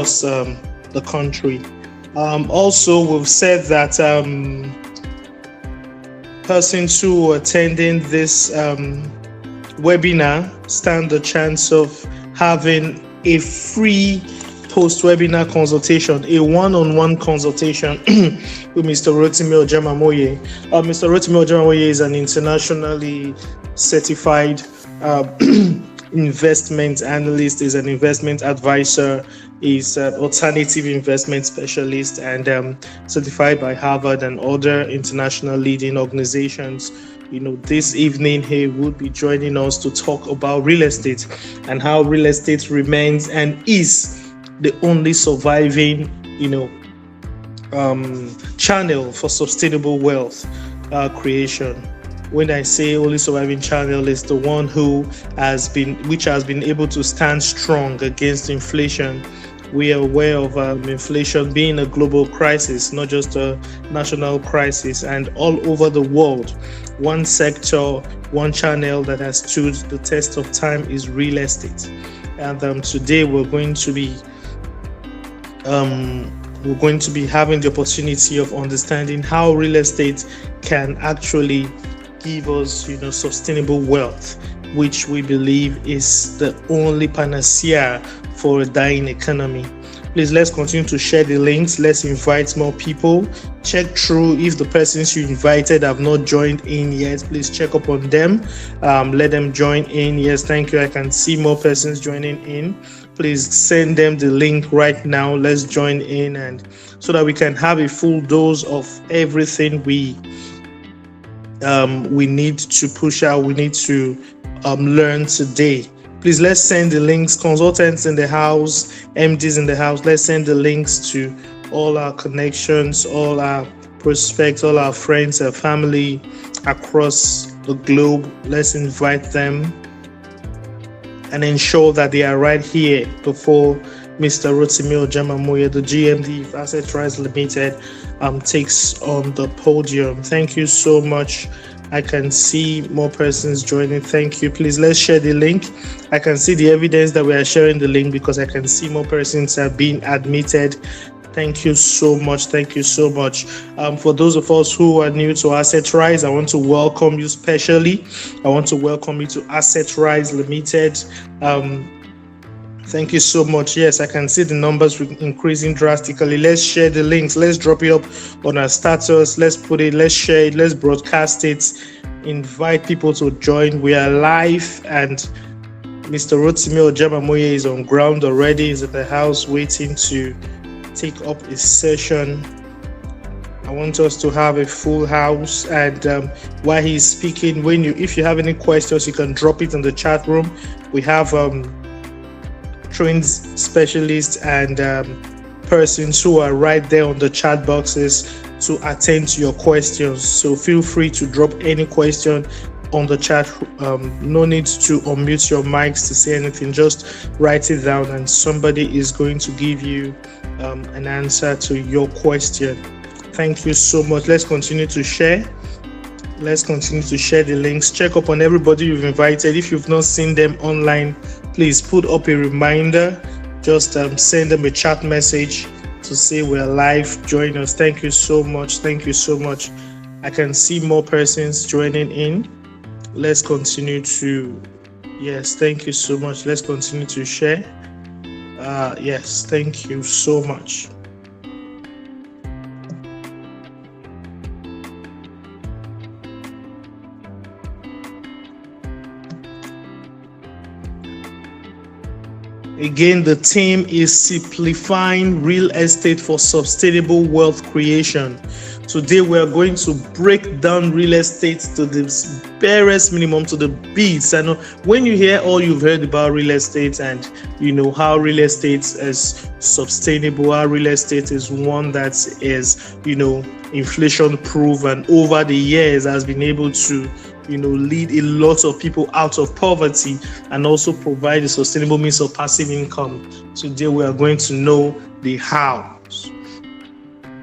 across the country. Also, we've said that persons who are attending this webinar stand the chance of having a free post-webinar consultation, a one-on-one consultation with Mr. Rotimi Ojamamoye. Mr. Rotimi Ojamamoye is an internationally certified investment analyst, is an investment advisor, is an alternative investment specialist, and certified by Harvard and other international leading organizations. This evening he would be joining us to talk about real estate and how real estate remains and is the only surviving, channel for sustainable wealth creation. When I say only surviving channel, is the one which has been able to stand strong against inflation. We are aware of inflation being a global crisis, not just a national crisis, and all over the world. One sector, one channel that has stood the test of time is real estate. And today we're going to be having the opportunity of understanding how real estate can actually give us, sustainable wealth, which we believe is the only panacea for a dying economy. Please, let's continue to share the links. Let's invite more people. Check through if the persons you invited have not joined in yet. Please check up on them. Let them join in. Yes, thank you. I can see more persons joining in. Please send them the link right now. Let's join in, and so that we can have a full dose of everything we need to push out. We need to learn today. Please, let's send the links. Consultants in the house, MDs in the house, let's send the links to all our connections, all our prospects, all our friends, our family across the globe. Let's invite them and ensure that they are right here before Mr. Rotimi Ojamamoye, the GMD of Asset Rise Limited, takes on the podium. Thank you so much. I can see more persons joining. Thank you. Please, let's share the link. I can see the evidence that we are sharing the link because I can see more persons have been admitted. Thank you so much. Thank you so much. For those of us who are new to Asset Rise, I want to welcome you specially. I want to welcome you to Asset Rise Limited. Thank you so much. Yes, I can see the numbers increasing drastically. Let's share the links. Let's drop it up on our status. Let's put it, let's share it, let's broadcast it. Invite people to join. We are live, and Mr. Rotimi Ojamamoye is on ground already. He's at the house waiting to take up his session. I want us to have a full house, and while he's speaking, if you have any questions, you can drop it in the chat room. We have trained specialists and persons who are right there on the chat boxes to attend to your questions. So feel free to drop any question on the chat. No need to unmute your mics to say anything. Just write it down, and somebody is going to give you an answer to your question. Thank you so much. Let's continue to share. Let's continue to share the links. Check up on everybody you've invited. If you've not seen them online, please put up a reminder. Just send them a chat message to say we're live. Join us. Thank you so much. Thank you so much. I can see more persons joining in. Let's continue to, yes, thank you so much. Let's continue to share. Yes, thank you so much. Again, the theme is simplifying real estate for sustainable wealth creation. Today, we are going to break down real estate to the barest minimum, to the beats. And when you hear all you've heard about real estate, and you know how real estate is sustainable, how real estate is one that is, inflation proof, and over the years has been able to lead a lot of people out of poverty and also provide a sustainable means of passive income. Today we are going to know the hows.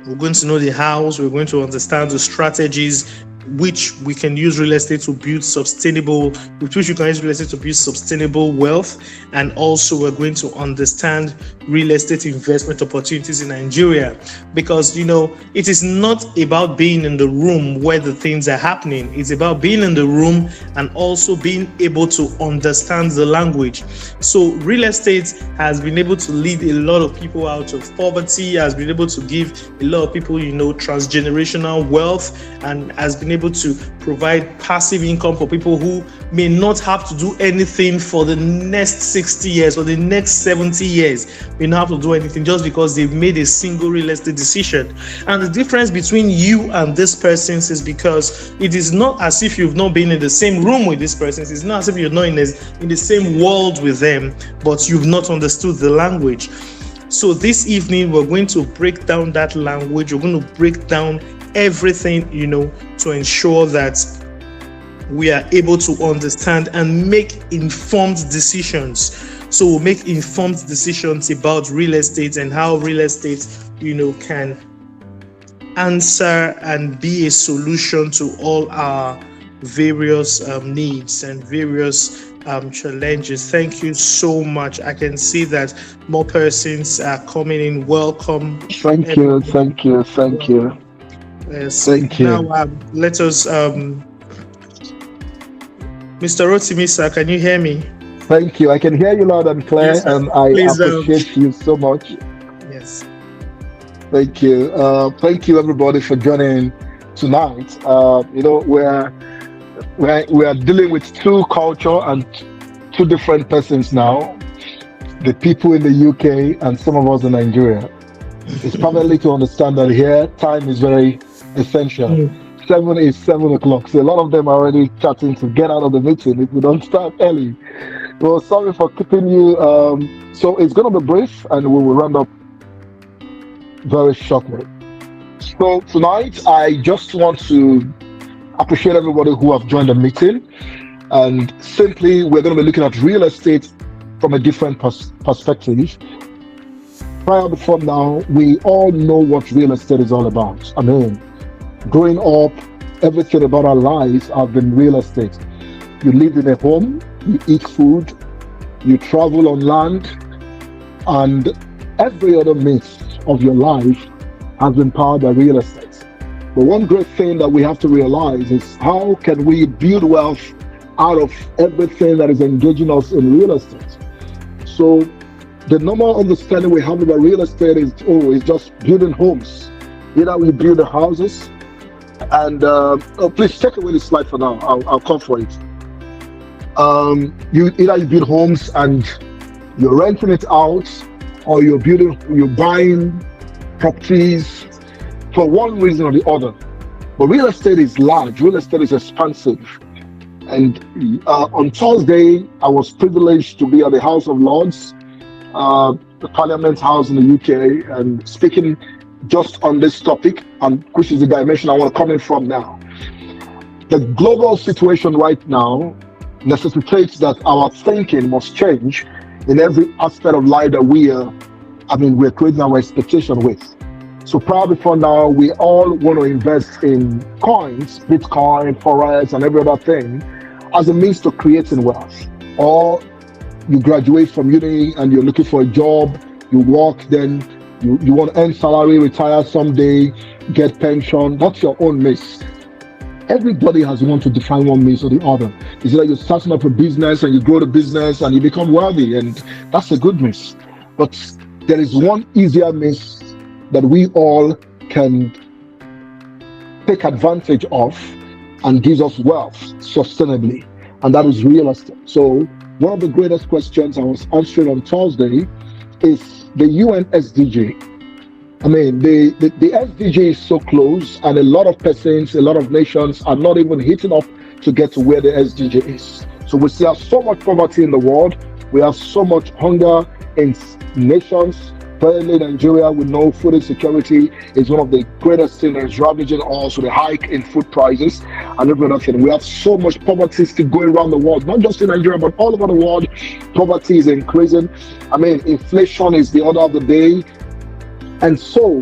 We're going to know the hows. We're going to understand the strategies which we can use real estate to build sustainable, with which we can use real estate to build sustainable wealth. And also we're going to understand real estate investment opportunities in Nigeria, because, you know, it is not about being in the room where the things are happening. It's about being in the room and also being able to understand the language. So real estate has been able to lead a lot of people out of poverty, has been able to give a lot of people, you know, transgenerational wealth, and has been able to provide passive income for people who may not have to do anything for the next 60 years or the next 70 years. May not have to do anything just because they've made a single real estate decision. And the difference between you and this person is because it is not as if you've not been in the same room with this person. It's not as if you're not in the same world with them, but you've not understood the language. So this evening, we're going to break down that language. We're going to break down everything, you know, to ensure that we are able to understand and make informed decisions. So we'll make informed decisions about real estate and how real estate, you know, can answer and be a solution to all our various needs and various challenges. Thank you so much. I can see that more persons are coming in. Welcome. Thank you. Yes. Thank you. Thank you. Now, let us, Mr. Rotimisa, can you hear me? Thank you. I can hear you loud and clear, Yes, and I please, appreciate you so much. Yes. Thank you. Thank you, everybody, for joining tonight. You know, we are dealing with two culture and two different persons now. The people in the UK and some of us in Nigeria. It's probably to understand that here time is very essential. 7 is 7 o'clock. So a lot of them are already chatting to get out of the meeting if we don't start early. Well, sorry for keeping you. So it's going to be brief and we will round up very shortly. So tonight, I just want to appreciate everybody who have joined the meeting. And simply, we're going to be looking at real estate from a different perspective. Before now, we all know what real estate is all about. I mean, growing up, everything about our lives have been real estate. You live in a home, you eat food, you travel on land, and every other means of your life has been powered by real estate. But one great thing that we have to realize is how can we build wealth out of everything that is engaging us in real estate. So the normal understanding we have about real estate is, it's just building homes. Either we build the houses, and please take away the slide for now. I'll come for it. You build homes and you're renting it out, or you're buying properties for one reason or the other. But real estate is large. Real estate is expansive. And on Thursday, I was privileged to be at the House of Lords, the Parliament House in the UK, and speaking just on this topic, and which is the dimension I want to come in from now. The global situation right now necessitates that our thinking must change in every aspect of life that we're creating our expectation with. So probably for now, we all want to invest in coins, Bitcoin, Forex, and every other thing as a means to creating wealth. Or you graduate from uni and you're looking for a job, you work, then you want to earn salary, retire someday, get pension. That's your own miss. Everybody has want to define one means or the other. It's like you're starting up a business and you grow the business and you become wealthy, and that's a good miss. But there is one easier miss that we all can take advantage of and gives us wealth sustainably, and that is real estate. So one of the greatest questions I was answering on Thursday is the UN SDG. I mean, the SDG is so close, and a lot of persons, a lot of nations are not even hitting up to get to where the SDG is. So we still have so much poverty in the world. We have so much hunger in nations. Currently, Nigeria, we know food insecurity is one of the greatest things that is ravaging also the hike in food prices and every other thing. We have so much poverty still going around the world, not just in Nigeria, but all over the world. Poverty is increasing. I mean, inflation is the order of the day. And so,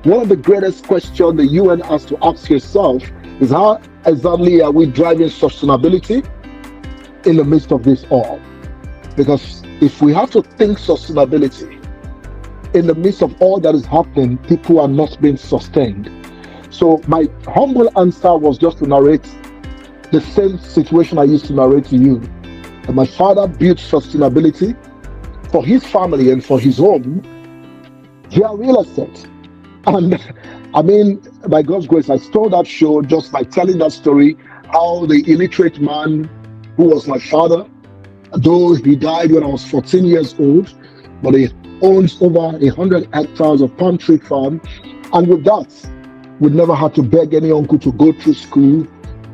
one of the greatest questions the UN has to ask yourself is how exactly are we driving sustainability in the midst of this all? Because if we have to think sustainability in the midst of all that is happening, people are not being sustained. So my humble answer was just to narrate the same situation I used to narrate to you. And my father built sustainability for his family and for his home via real estate. And I mean, by God's grace, I stole that show just by telling that story, how the illiterate man who was my father, though he died when I was 14 years old, but he owns over 100 hectares of palm tree farm. And with that, we never had to beg any uncle to go through school.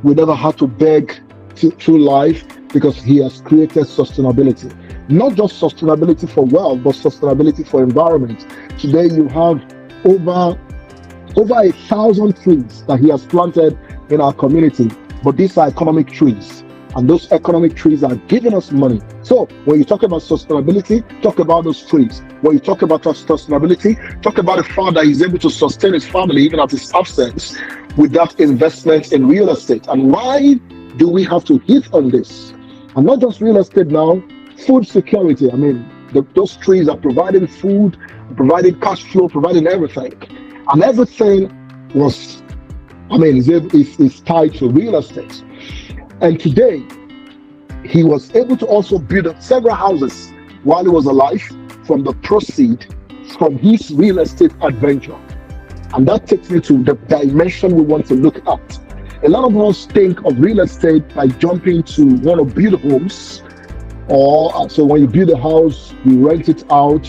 We never had to beg through life, because he has created sustainability. Not just sustainability for wealth, but sustainability for environment. Today you have over 1,000 trees that he has planted in our community, but these are economic trees, and those economic trees are giving us money. So when you talk about sustainability, talk about those trees. When you talk about sustainability, talk about the fact that he's able to sustain his family even at his absence with that investment in real estate. And why do we have to hit on this? And not just real estate now, food security. I mean, those trees are providing food, providing cash flow, providing everything. And everything was, I mean, is tied to real estate. And today, he was able to also build several houses while he was alive from the proceed from his real estate adventure. And that takes me to the dimension we want to look at. A lot of us think of real estate by jumping to want to build homes, or so when you build a house, you rent it out.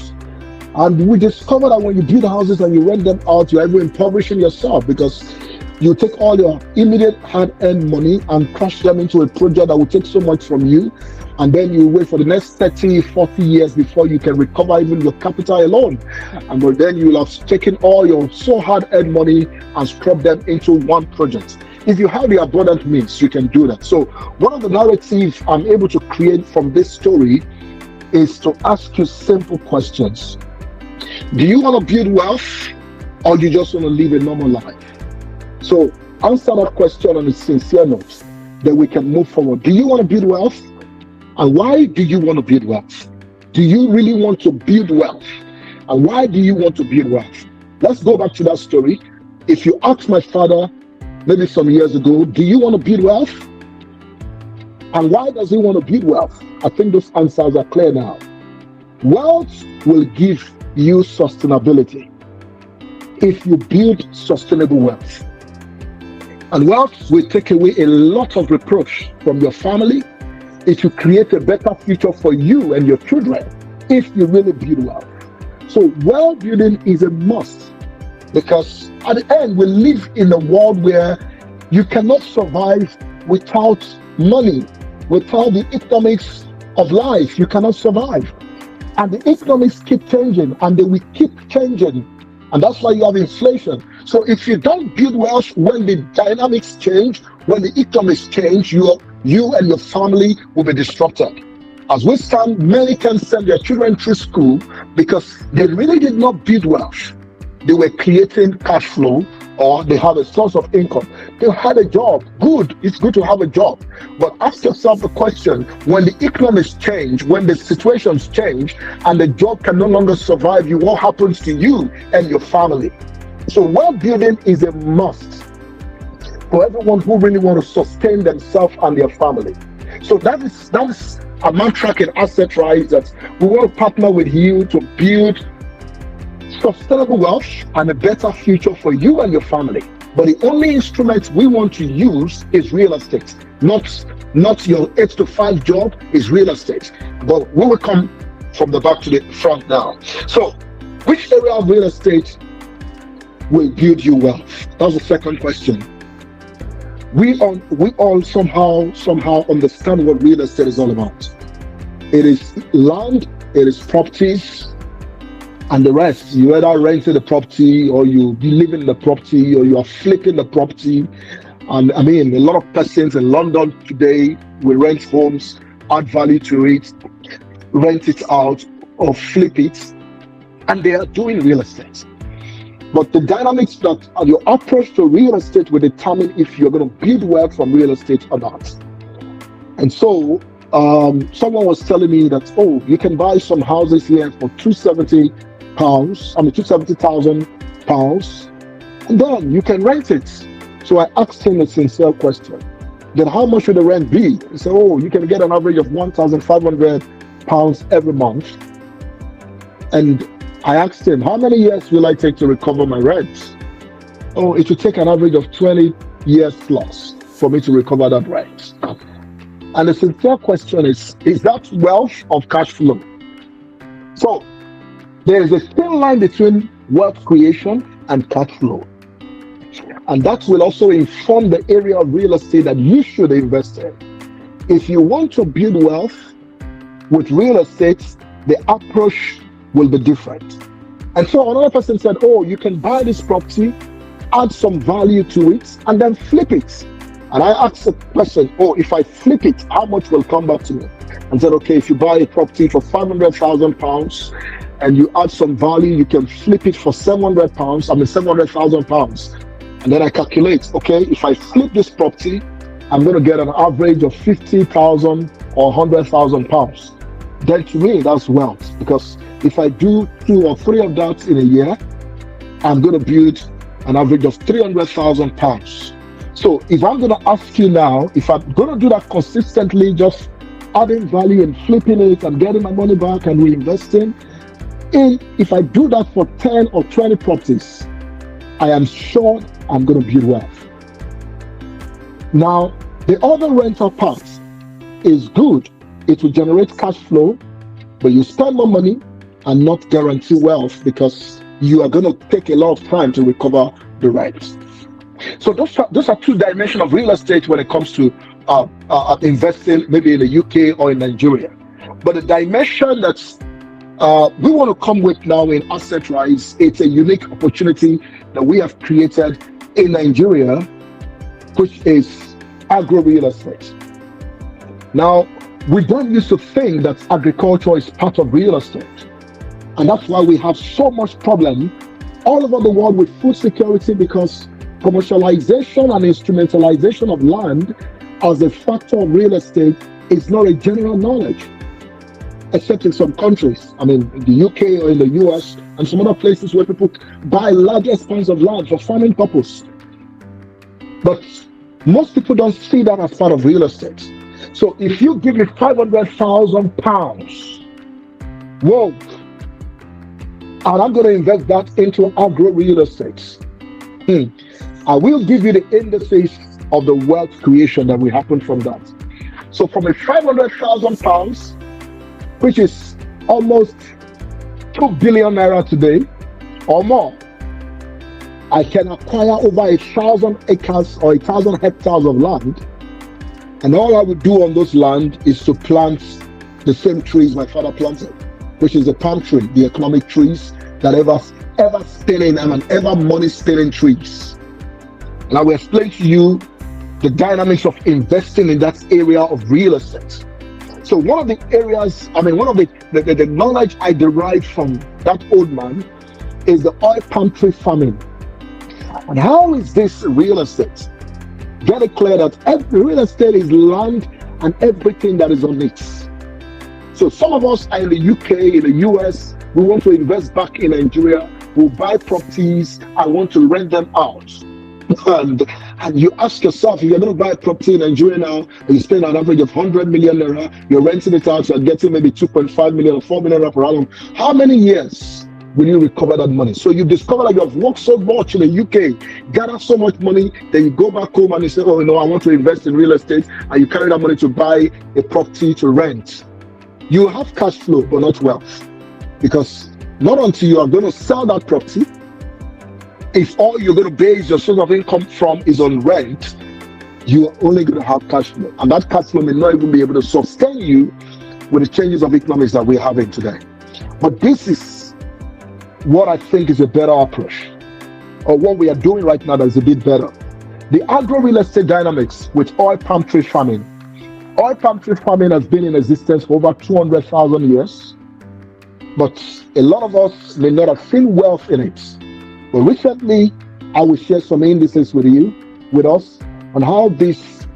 And we discover that when you build houses and you rent them out, you're even impoverishing yourself, because you take all your immediate hard-earned money and crash them into a project that will take so much from you, and then you wait for the next 30, 40 years before you can recover even your capital alone. And but then you will have taken all your so hard-earned money and scrubbed them into one project. If you have the abundant means, you can do that. So one of the narratives I'm able to create from this story is to ask you simple questions. Do you want to build wealth, or do you just want to live a normal life? So answer that question on a sincere note, then we can move forward. Do you want to build wealth? And why do you want to build wealth? Do you really want to build wealth? And why do you want to build wealth? Let's go back to that story. If you ask my father, maybe some years ago, do you want to build wealth? And why does he want to build wealth? I think those answers are clear now. Wealth will give you sustainability if you build sustainable wealth. And wealth will take away a lot of reproach from your family if you create a better future for you and your children, if you really build wealth. So wealth building is a must, because at the end, we live in a world where you cannot survive without money, without the economics of life. You cannot survive. And the economics keep changing, and they will keep changing. And that's why you have inflation. So if you don't build wealth when the dynamics change, when the economics change, you and your family will be disrupted. As we stand, many can send their children through school because they really did not build wealth. They were creating cash flow, or they have a source of income. They had a job. Good. It's good to have a job. But ask yourself the question, when the economics change, when the situations change, and the job can no longer survive you, what happens to you and your family? So wealth building is a must for everyone who really want to sustain themselves and their family. So that is a mantra in Asset Rise, that we want to partner with you to build sustainable wealth and a better future for you and your family. But the only instrument we want to use is real estate, not your 8 to 5 job, is real estate. But we will come from the back to the front now. So which area of real estate will build you wealth? That's the second question. We all somehow understand what real estate is all about. It is land, it is properties, and the rest. You either rented the property, or you live in the property, or you are flipping the property. And I mean, a lot of persons in London today will rent homes, add value to it, rent it out, or flip it, and they are doing real estate. But the dynamics that your approach to real estate will determine if you're going to build wealth from real estate or not. And so someone was telling me that, oh, you can buy some houses here for £270,000, and then you can rent it. So I asked him a sincere question. Then how much should the rent be? He said, oh, you can get an average of £1,500 every month. And I asked him, how many years will I take to recover my rent? Oh, it will take an average of 20 years plus for me to recover that rent. And the sincere question is that wealth of cash flow? So there is a thin line between wealth creation and cash flow. And that will also inform the area of real estate that you should invest in. If you want to build wealth with real estate, the approach will be different. And so another person said, oh, you can buy this property, add some value to it, and then flip it. And I asked the question, oh, if I flip it, how much will come back to me? And said, okay, if you buy a property for £500,000 and you add some value, you can flip it for £700,000. And then I calculate, okay, if I flip this property, I'm going to get an average of £50,000 or £100,000. Then to me, that's wealth, because if I do 2 or 3 of that in a year, I'm going to build an average of £300,000. So if I'm going to ask you now, if I'm going to do that consistently, just adding value and flipping it and getting my money back and reinvesting, if I do that for 10 or 20 properties, I am sure I'm going to build wealth. Now, the other rental part is good. It will generate cash flow, but you spend more money and not guarantee wealth because you are going to take a lot of time to recover the rent. So those are 2 dimensions of real estate when it comes to investing, maybe in the UK or in Nigeria. But the dimension that we want to come with now in Asset Rise, it's a unique opportunity that we have created in Nigeria, which is agro real estate. Now, we don't used to think that agriculture is part of real estate. And that's why we have so much problem all over the world with food security, because commercialization and instrumentalization of land as a factor of real estate is not a general knowledge, except in some countries. I mean, in the UK or in the US and some other places where people buy large expanse of land for farming purpose. But most people don't see that as part of real estate. So if you give me £500,000, whoa, and I'm going to invest that into agro real estate, I will give you the indices of the wealth creation that will happen from that. So from a £500,000, which is almost 2 billion naira today or more, I can acquire over 1,000 acres or 1,000 hectares of land. And all I would do on those land is to plant the same trees my father planted, which is the palm tree, the economic trees that ever spinning and ever money spinning trees. And I will explain to you the dynamics of investing in that area of real estate. So one of the areas, one of the knowledge I derived from that old man is the oil palm tree farming. And how is this real estate? Get it clear that every real estate is land and everything that is on it. So some of us are in the UK, in the US, we want to invest back in Nigeria, we'll buy properties, I want to rent them out. And you ask yourself, if you're going to buy a property in Nigeria now, and you spend an average of 100 million naira, you're renting it out, you're getting maybe 2.5 million or 4 million naira per annum. How many years will you recover that money? So you discover that you have worked so much in the UK, gather so much money, then you go back home and you say, oh, I want to invest in real estate, and you carry that money to buy a property to rent. You have cash flow, but not wealth. Because not until you are going to sell that property, if all you're going to base your source of income from is on rent, you are only going to have cash flow. And that cash flow may not even be able to sustain you with the changes of economics that we're having today. But this is what I think is a better approach, or what we are doing right now that is a bit better. The agro real estate dynamics with oil palm tree farming. Oil palm tree farming has been in existence for over 200,000 years, but a lot of us may not have seen wealth in it. But recently, I will share some indices with us, on how this,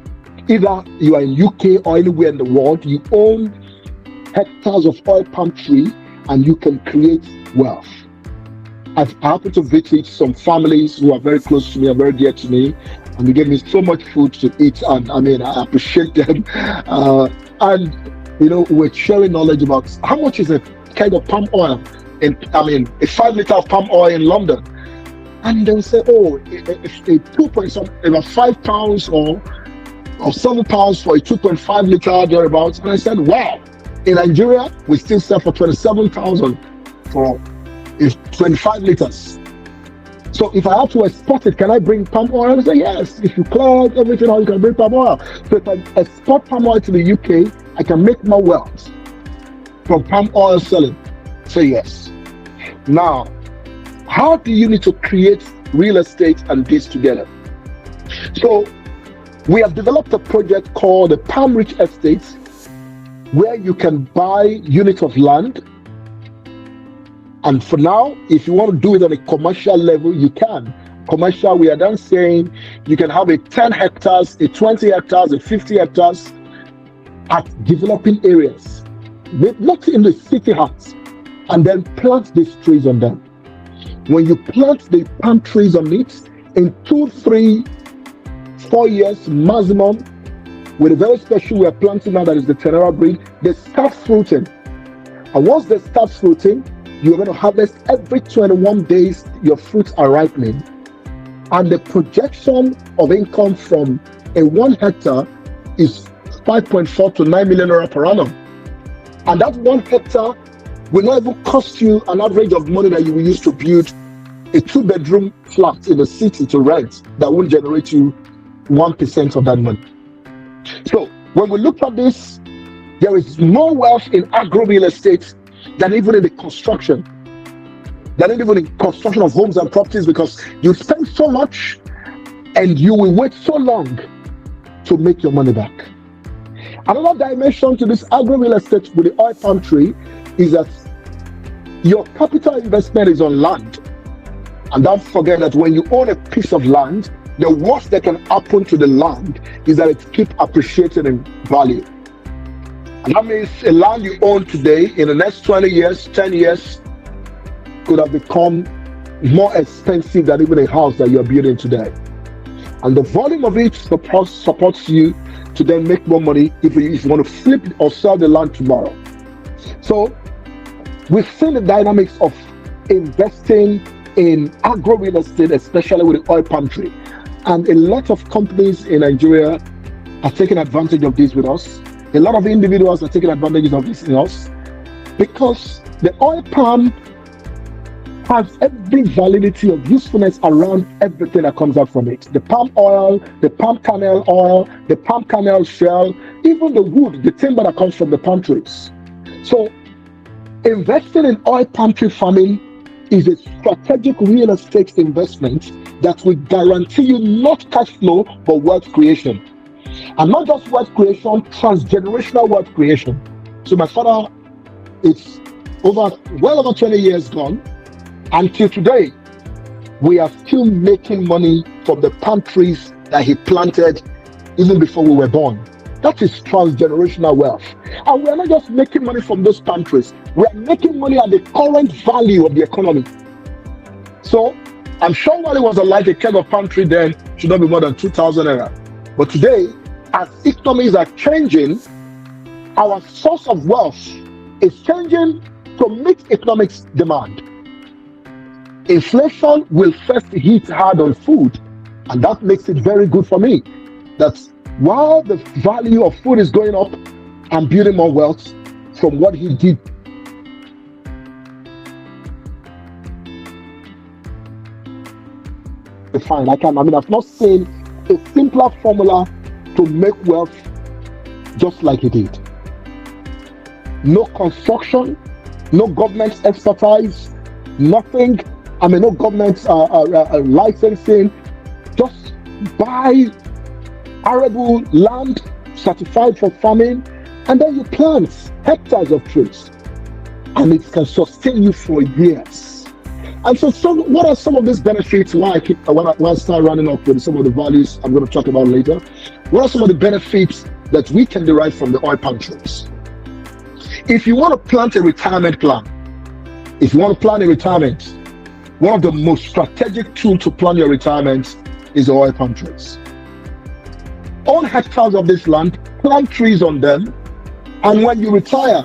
either you are in UK or anywhere in the world, you own hectares of oil palm tree and you can create wealth. I've happened to visit some families who are very close to me and very dear to me, and they gave me so much food to eat, and I appreciate them. And we're sharing knowledge about how much is a keg of palm oil, a 5 liter of palm oil in London. And they'll say, oh, if a about 5 pounds or 7 pounds for a 2.5 liter thereabouts. And I said, wow, in Nigeria, we still sell for 27,000 for 25 liters. So if I have to export it, can I bring palm oil? I say, yes. If you clear everything out, you can bring palm oil. So if I export palm oil to the UK, I can make more wealth from palm oil selling. Say yes. Now, how do you need to create real estate and this together? So we have developed a project called the Palm Rich Estates, where you can buy units of land. And for now, if you want to do it on a commercial level, you can. Commercial, we are then saying you can have a 10 hectares, a 20 hectares, a 50 hectares at developing areas, not in the city hearts, and then plant these trees on them. When you plant the palm trees on it, in 2, 3, 4 years maximum, with a very special we are planting now, that is the Tenera breed, they start fruiting. And once they start fruiting, you're going to harvest every 21 days, your fruits are ripening. And the projection of income from a 1 hectare is 5.4 to 9 million naira per annum. And that 1 hectare will not even cost you an average of money that you will use to build a 2-bedroom flat in the city to rent, that will generate you 1% of that money. So when we look at this, there is more wealth in agro real estate than even in the construction, of homes and properties, because you spend so much and you will wait so long to make your money back. Another dimension to this agro real estate with the oil palm tree is that your capital investment is on land. And don't forget that when you own a piece of land, the worst that can happen to the land is that it keeps appreciating in value. And that means a land you own today, in the next 20 years, 10 years, could have become more expensive than even a house that you're building today. And the volume of it supports you to then make more money if you want to flip or sell the land tomorrow. So we've seen the dynamics of investing in agro real estate, especially with the oil palm tree. And a lot of companies in Nigeria are taking advantage of this with us. A lot of individuals are taking advantage of this in us, because the oil palm has every validity of usefulness around everything that comes out from it. The palm oil, the palm kernel oil, the palm kernel shell, even the wood, the timber that comes from the palm trees. So investing in oil palm tree farming is a strategic real estate investment that will guarantee you not cash flow, but wealth creation. And not just wealth creation, transgenerational wealth creation. So my father is well over 20 years gone. Until today, we are still making money from the palm trees that he planted even before we were born. That is transgenerational wealth. And we are not just making money from those palm trees. We are making money at the current value of the economy. So I'm sure while it was alive, a keg of palm tree then should not be more than 2,000 naira. But today, as economies are changing, our source of wealth is changing to meet economic demand. Inflation will first hit hard on food, and that makes it very good for me. That while the value of food is going up, I'm building more wealth from what he did. Fine, I've not seen a simpler formula to make wealth just like he did. No construction, no government expertise, nothing. No government licensing. Just buy arable land certified for farming, and then you plant hectares of trees, and it can sustain you for years. And so what are some of these benefits? Why I keep when I start running up with some of the values I'm going to talk about later. What are some of the benefits that we can derive from the oil palm trees? If you want to plant a retirement plan, if you want to plan a retirement, one of the most strategic tools to plan your retirement is the oil palm trees. Own hectares of this land, plant trees on them, and when you retire,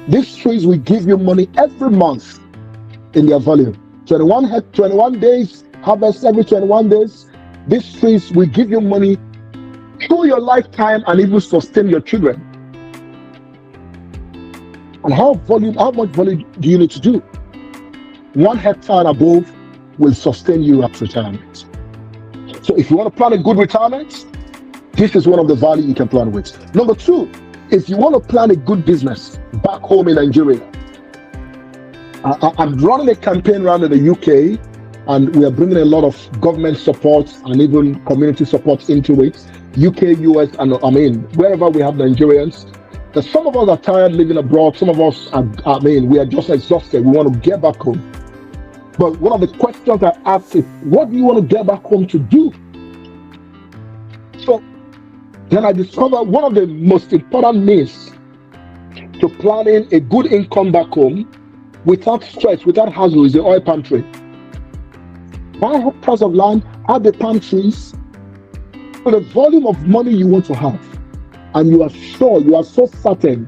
these trees will give you money every month in their value. 21 days, harvest every 21 days. These trees will give you money through your lifetime and even sustain your children. And how much volume do you need to do? 1 hectare and above will sustain you at retirement. So if you want to plan a good retirement, this is one of the value you can plan with. Number 2, if you want to plan a good business back home in Nigeria, I'm running a campaign around in the UK, and we are bringing a lot of government support and even community support into it. UK, US, and wherever we have Nigerians. That some of us are tired living abroad. Some of us we are just exhausted. We want to get back home. But one of the questions I ask is, what do you want to get back home to do? So then I discovered one of the most important means to planning a good income back home without stress, without hassle, is the oil palm tree. Buy hectares of land, add the palm trees, for the volume of money you want to have, and you are so certain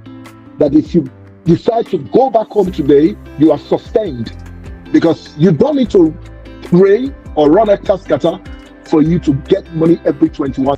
that if you decide to go back home today, you are sustained, because you don't need to pray or run hectare scatter for you to get money every 21.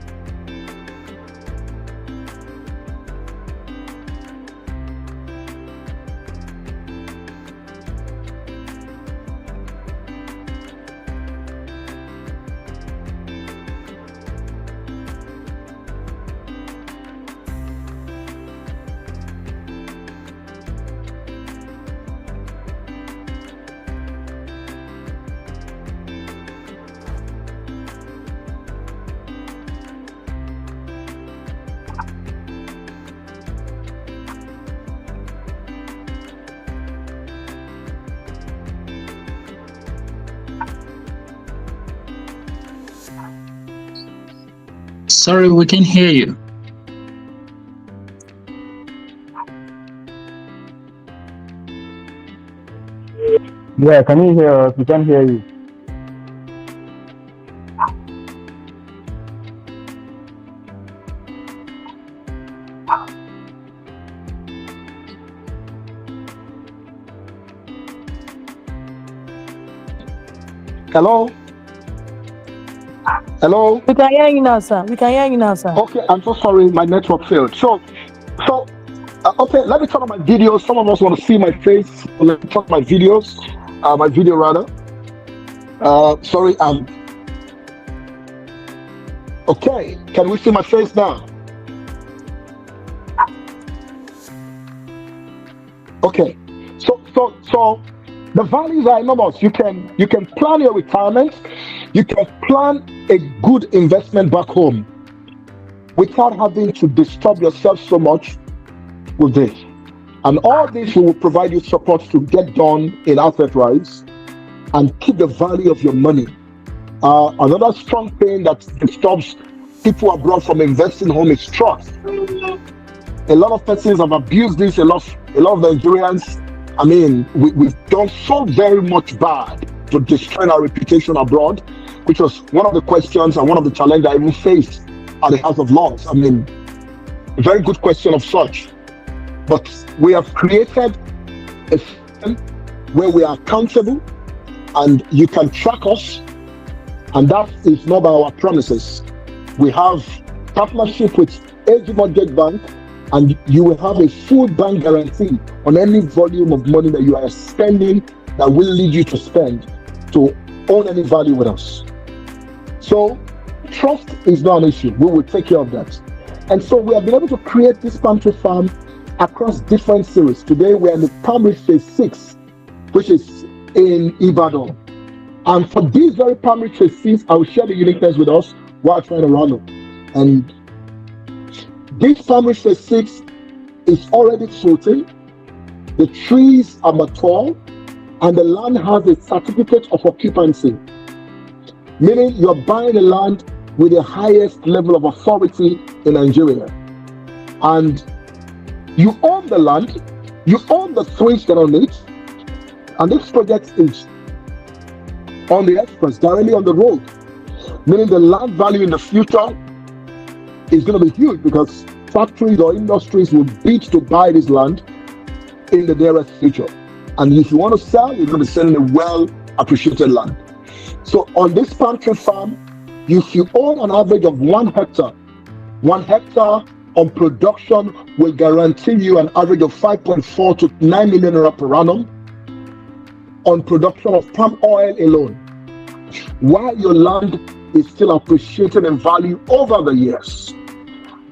Sorry, we can hear you. Yeah, can you hear us? We can hear you. Hello? Hello? We can hear you now, sir. Okay, I'm so sorry, my network failed. Okay, let me turn on my videos. Some of us want to see my face. Let me turn on my videos. My video rather. Okay, can we see my face now? Okay, so the values are enormous. You can plan your retirement. You can plan a good investment back home without having to disturb yourself so much with this. And all this will provide you support to get done in asset rise and keep the value of your money. Another strong thing that disturbs people abroad from investing home is trust. A lot of persons have abused this. A lot of Nigerians, we've done so very much bad to destroy our reputation abroad, which was one of the questions and one of the challenges I even faced at the House of Lords. A very good question of such. But we have created a system where we are accountable and you can track us, and that is not by our promises. We have partnership with AG Mortgage Bank, and you will have a full bank guarantee on any volume of money that you are spending that will lead you to spend to own any value with us. So trust is not an issue. We will take care of that. And so we have been able to create this palm tree farm across different series. Today we are in the Palm Tree Phase 6, which is in Ibadan. And for these very Palm Tree Phase 6, I will share the uniqueness with us while trying to run up. And this Palm Tree Phase 6 is already fruiting. The trees are mature. and the land has a certificate of occupancy, meaning you're buying the land with the highest level of authority in Nigeria. And you own the land, you own the switch that on it, and this project is on the express, directly on the road, meaning the land value in the future is going to be huge because factories or industries will bid to buy this land in the nearest future. And if you want to sell, you're going to be selling a well-appreciated land. So on this palm tree farm, if you own an average of 1 hectare, 1 hectare on production will guarantee you an average of 5.4 to 9 million naira per annum on production of palm oil alone, while your land is still appreciated in value over the years.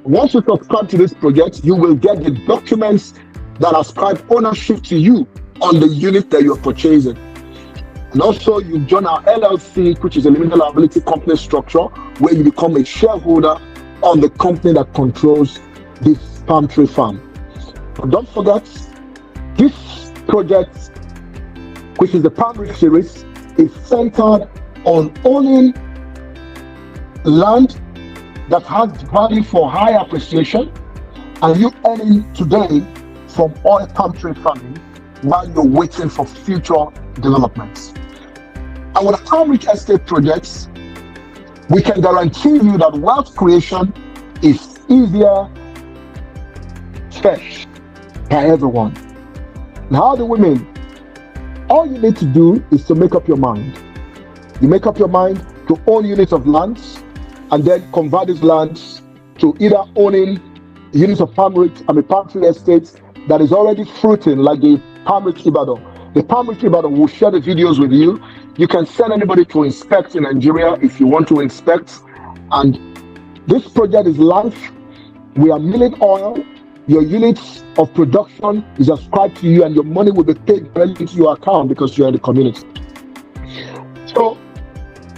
Once you subscribe to this project, you will get the documents that ascribe ownership to you on the unit that you're purchasing. And also, you join our LLC, which is a limited liability company structure, where you become a shareholder on the company that controls this palm tree farm. But don't forget, this project, which is the Palm Rich series, is centered on owning land that has value for high appreciation, and you earning today from oil palm tree farming while you're waiting for future developments. And with the Palm Rich estate projects, we can guarantee you that wealth creation is easier, fresh by everyone. And how do we mean? All you need to do is to make up your mind. You make up your mind to own units of lands and then convert these lands to either owning units of palm tree estates that is already fruiting, like the Palm Rich Ibadan. The Palm Rich Ibadan will share the videos with you. You can send anybody to inspect in Nigeria if you want to inspect. And this project is live. We are milling oil. Your units of production is ascribed to you, and your money will be paid directly into your account because you're in the community. So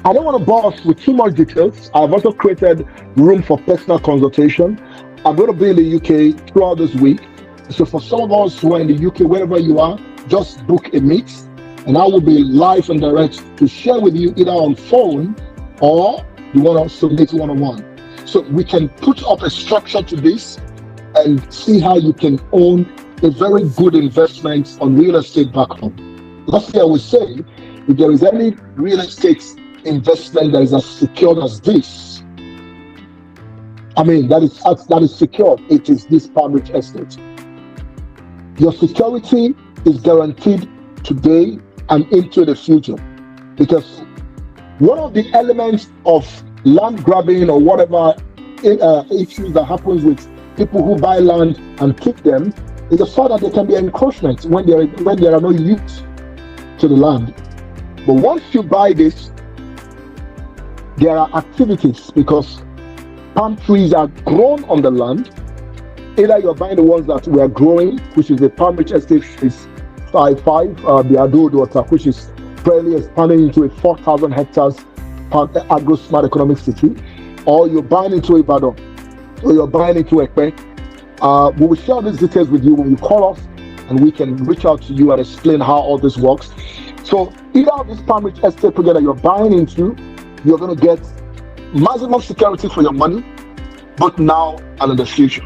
I don't want to bore us with too much details. I've also created room for personal consultation. I'm going to be in the UK throughout this week. So for some of us who are in the UK, wherever you are, just book a meet, and I will be live and direct to share with you either on phone or you want to submit one-on-one. So we can put up a structure to this and see how you can own a very good investment on real estate back home. Lastly, I would say, if there is any real estate investment that is as secure as this, that is secured, it is this Palm Rich estate. Your security is guaranteed today and into the future, because one of the elements of land grabbing or whatever issues that happens with people who buy land and keep them is the fact that there can be encroachment when there are no use to the land. But once you buy this, there are activities, because palm trees are grown on the land. Either you're buying the ones that we are growing, which is the Palm Rich estate is 5, the Ado daughter, which is currently expanding into a 4,000 hectares agro-smart economic city, or you're buying into Ibadan, or you're buying into Ekpe. We will share these details with you when you call us, and we can reach out to you and explain how all this works. So either of this Palm Rich estate project that you're buying into, you're going to get maximum security for your money, both now and in the future.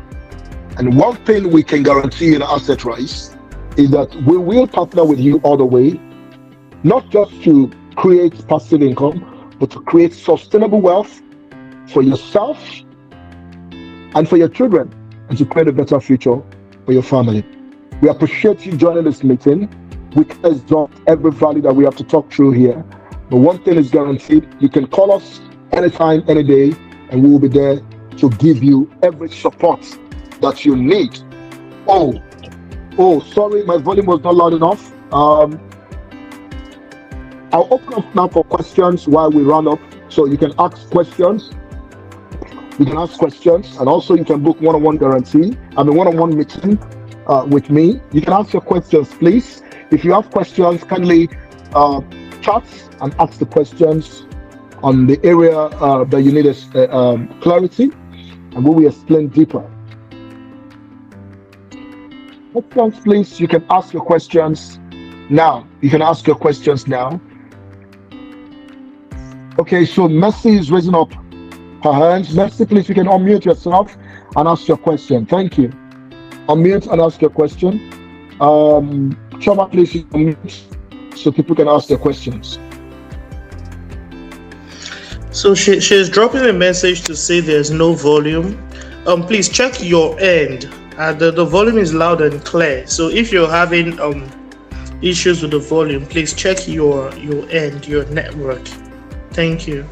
And one thing we can guarantee in Asset Rise is that we will partner with you all the way, not just to create passive income, but to create sustainable wealth for yourself and for your children, and to create a better future for your family. We appreciate you joining this meeting. We can exhaust every value that we have to talk through here. But one thing is guaranteed: you can call us anytime, any day, and we will be there to give you every support that you need. Oh, sorry, my volume was not loud enough. I'll open up now for questions while we run up. So you can ask questions. You can ask questions, and also you can book one-on-one one-on-one meeting with me. You can ask your questions, please. If you have questions, kindly chat and ask the questions on the area that you need clarity, and we will explain deeper. Questions, please. You can ask your questions Now, you can ask your questions now. Okay, so Mercy is raising up her hands. Mercy, please, you can unmute yourself and ask your question. Thank you. Unmute and ask your question. Choma, please, you unmute so people can ask their questions. So she's dropping a message to say there's no volume. Please check your end. The volume is loud and clear. So if you're having issues with the volume, please check your end, your network. Thank you.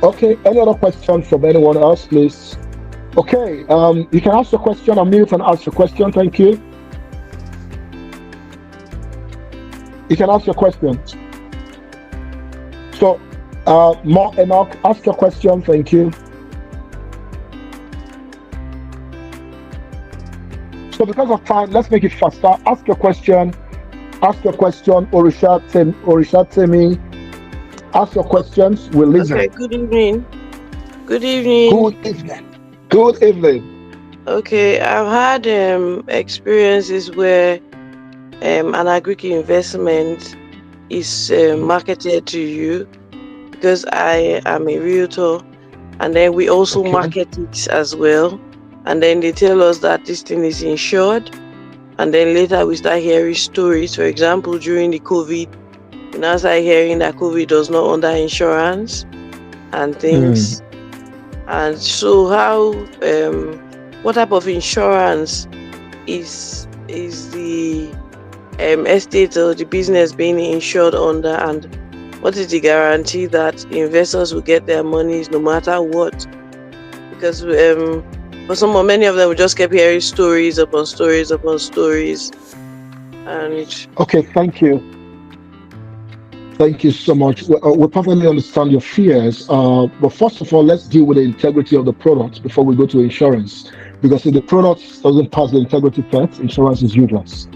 Okay, any other questions from anyone else, please? Okay, you can ask your question, unmute and ask your question. Thank you. You can ask your question. So, Mark Enoch, ask your question. Thank you. So, because of time, let's make it faster. Ask your question. Ask your question. Orisha Temi. Ask your questions. We'll listen. Okay, good evening. Good evening. Good evening. Good evening. Okay, I've had experiences where an agri investment is marketed to you because I am a realtor, and then we also market it as well. And then they tell us that this thing is insured, and then later we start hearing stories. For example, during the COVID, we now start hearing that COVID does not under insurance and things. And so, what type of insurance is the estate or the business being insured under, and what is the guarantee that investors will get their monies no matter what? Because for many of them, we just kept hearing stories upon stories upon stories. And okay, thank you. Thank you so much. We perfectly understand your fears, but first of all, let's deal with the integrity of the product before we go to insurance. Because if the product doesn't pass the integrity test, insurance is useless.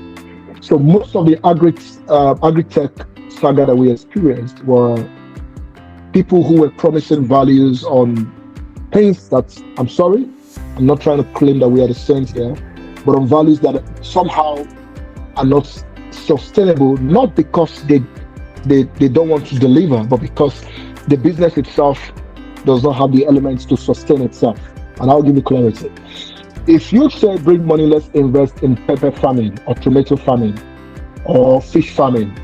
So most of the agri-tech saga that we experienced were people who were promising values on things that, I'm sorry, I'm not trying to claim that we are the saints here, but on values that somehow are not sustainable, not because they don't want to deliver, but because the business itself does not have the elements to sustain itself. And I'll give you clarity. If you say bring money, let's invest in pepper farming or tomato farming or fish farming,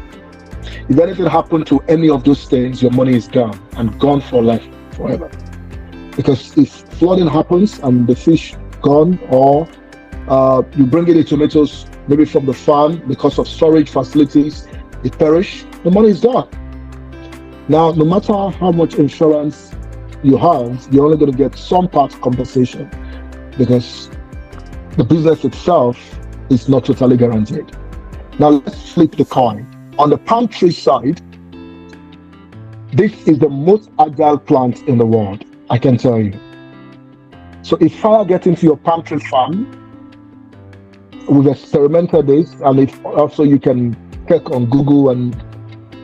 if anything happened to any of those things, your money is gone and gone for life, forever. Because if flooding happens and the fish gone, or you bring in the tomatoes maybe from the farm because of storage facilities, it perish, the money is gone. Now, no matter how much insurance you have, you're only going to get some part compensation because the business itself is not totally guaranteed. Now, let's flip the coin. On the palm tree side, this is the most agile plant in the world, I can tell you. So if fire gets into your palm tree farm, we've experimented this, and if also you can check on Google and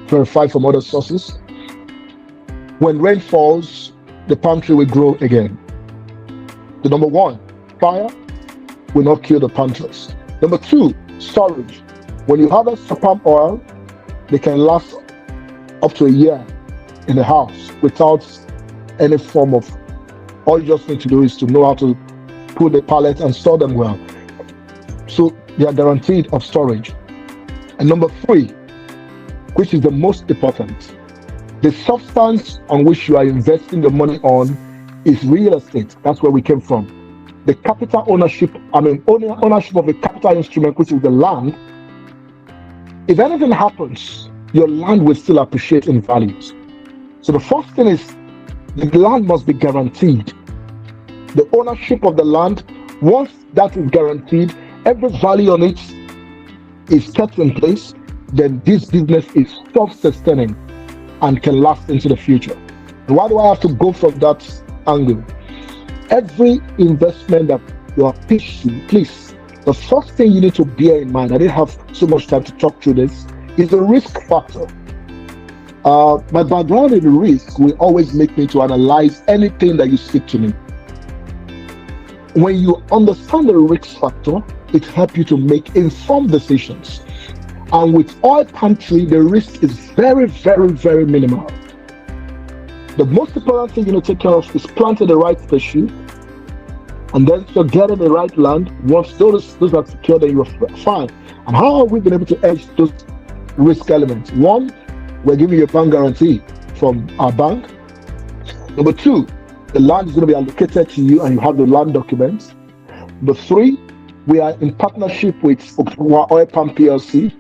verify from other sources. When rain falls, the palm tree will grow again. The number one, fire will not kill the palm trees. Number two, storage. When you harvest the palm oil, they can last up to a year in the house without any form of, all you just need to do is to know how to put the pallet and store them well. So they are guaranteed of storage. And number three, which is the most important, the substance on which you are investing the money on is real estate. That's where we came from. The capital ownership, ownership of the capital instrument, which is the land. If anything happens, your land will still appreciate in values. So the first thing is the land must be guaranteed. The ownership of the land, once that is guaranteed, every value on it is kept in place, then this business is self-sustaining and can last into the future. And why do I have to go from that angle? Every investment that you are pitching, please, the first thing you need to bear in mind, I didn't have so much time to talk through this, is the risk factor. My background in risk will always make me to analyze anything that you speak to me. When you understand the risk factor, it helps you to make informed decisions. And with oil palm tree, the risk is very, very, very minimal. The most important thing you need to take care of is planting the right species, and then you're getting the right land. Once those are secure, then you're fine. And how have we been able to hedge those risk elements? One, we're giving you a bank guarantee from our bank. Number two, the land is going to be allocated to you and you have the land documents. Number three, we are in partnership with Oil Palm PLC,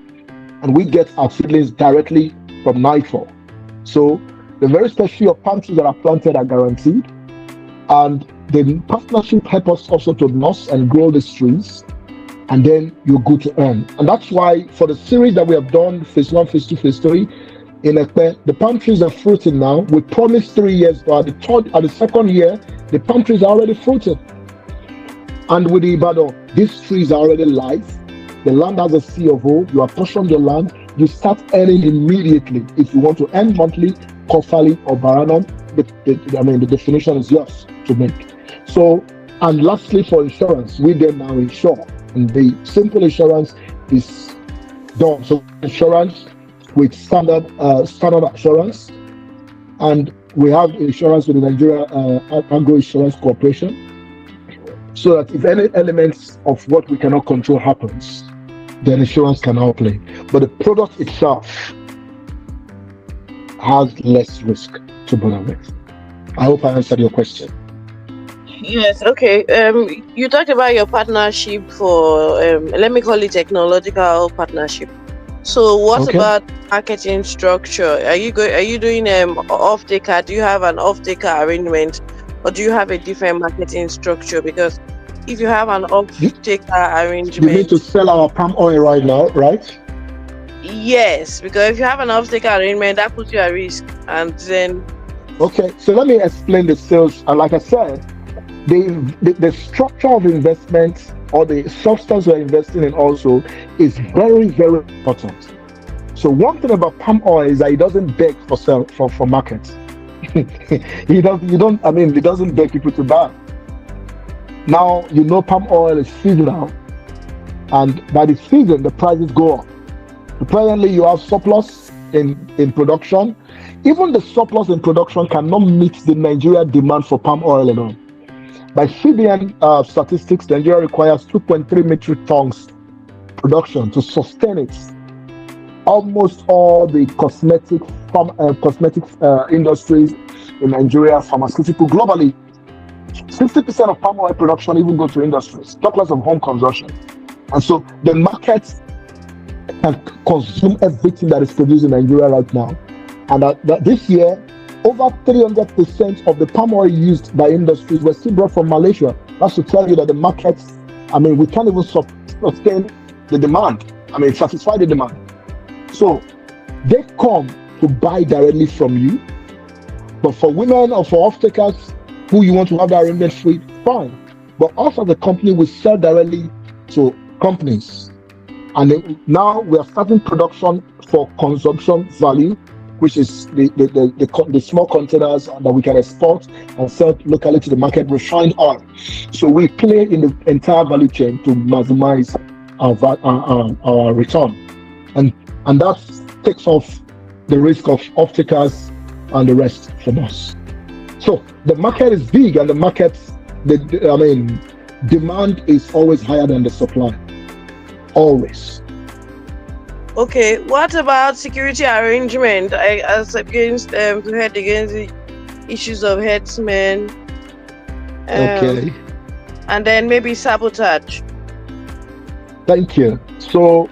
and we get our seedlings directly from Nightfall. So the very special palm trees that are planted are guaranteed, and the partnership helps us also to nurse and grow these trees, and then you're good to earn. And that's why for the series that we have done, phase 1, phase 2, phase 3, in Ekpe, the palm trees are fruiting now. We promised 3 years, but at the second year, the palm trees are already fruiting. And with the Ibadan, these trees are already live. The land has a C of O. You apportion the land, you start earning immediately. If you want to earn monthly, quarterly, or per annum, the definition is yours to make. So, and lastly, for insurance, we then now insure, and the simple insurance is done. So, insurance with standard assurance, and we have insurance with the Nigeria Agro Insurance Corporation, so that if any elements of what we cannot control happens, then insurance can now play. But the product itself has less risk to bother with. I hope I answered your question. Yes, okay. You talked about your partnership for, let me call it technological partnership. So what about marketing structure? Are you doing off-taker? Do you have an off-taker arrangement, or do you have a different marketing structure? Because if you have an off-taker arrangement, you need to sell our palm oil right now, right? Yes, because if you have an off-taker arrangement, that puts you at risk, and then. Okay, so let me explain the sales. And like I said, the structure of investment, or the substance we're investing in also, is very, very important. So one thing about palm oil is that it doesn't beg for market. It doesn't beg people to buy. Now, palm oil is seasonal, and by the season, the prices go up. Presently, you have surplus in production. Even the surplus in production cannot meet the Nigeria demand for palm oil alone. By CBN statistics, Nigeria requires 2.3 metric tons production to sustain it. Almost all the cosmetics industries in Nigeria, pharmaceutical, globally, 60% of palm oil production even goes to industries, talk less of home consumption. And so the market can consume everything that is produced in Nigeria right now. And that this year, over 300% of the palm oil used by industries were still brought from Malaysia. That's to tell you that the markets, we can't even sustain the demand. Satisfy the demand. So they come to buy directly from you. But for women or for off-takers who you want to have that arrangement free, fine. But us as a company, we sell directly to companies. And now we are starting production for consumption value, which is the small containers that we can export and sell locally to the market, refined oil. So we play in the entire value chain to maximize our return. And that takes off the risk of off-takers and the rest from us. So the market is big, and the market, demand is always higher than the supply. Always. Okay, what about security arrangement as against to head against the issues of herdsmen? Okay. And then maybe sabotage. Thank you. So,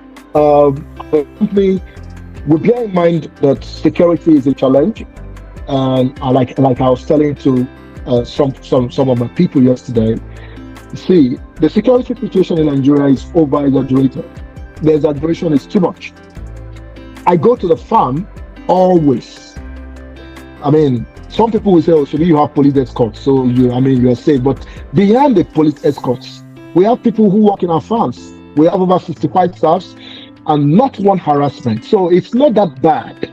we bear in mind that security is a challenge, and like I was telling to some of my people yesterday. See, the security situation in Nigeria is over-exaggerated. The exaggeration is too much. I go to the farm always. Some people will say, "Oh, so you have police escorts, so you're safe." But behind the police escorts, we have people who work in our farms. We have over 55 staffs, and not one harassment. So it's not that bad.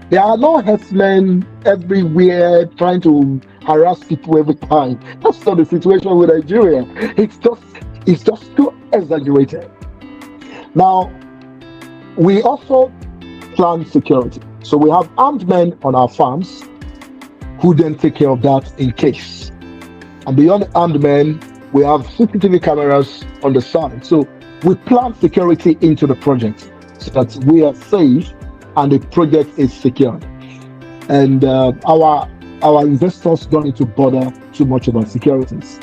There are no herdsmen everywhere trying to harass people every time. That's not the situation with Nigeria. It's just too exaggerated. Now, We also plan security. So we have armed men on our farms who then take care of that in case. And beyond armed men, we have CCTV cameras on the side. So we plan security into the project so that we are safe and the project is secured. And our investors don't need to bother too much about securities.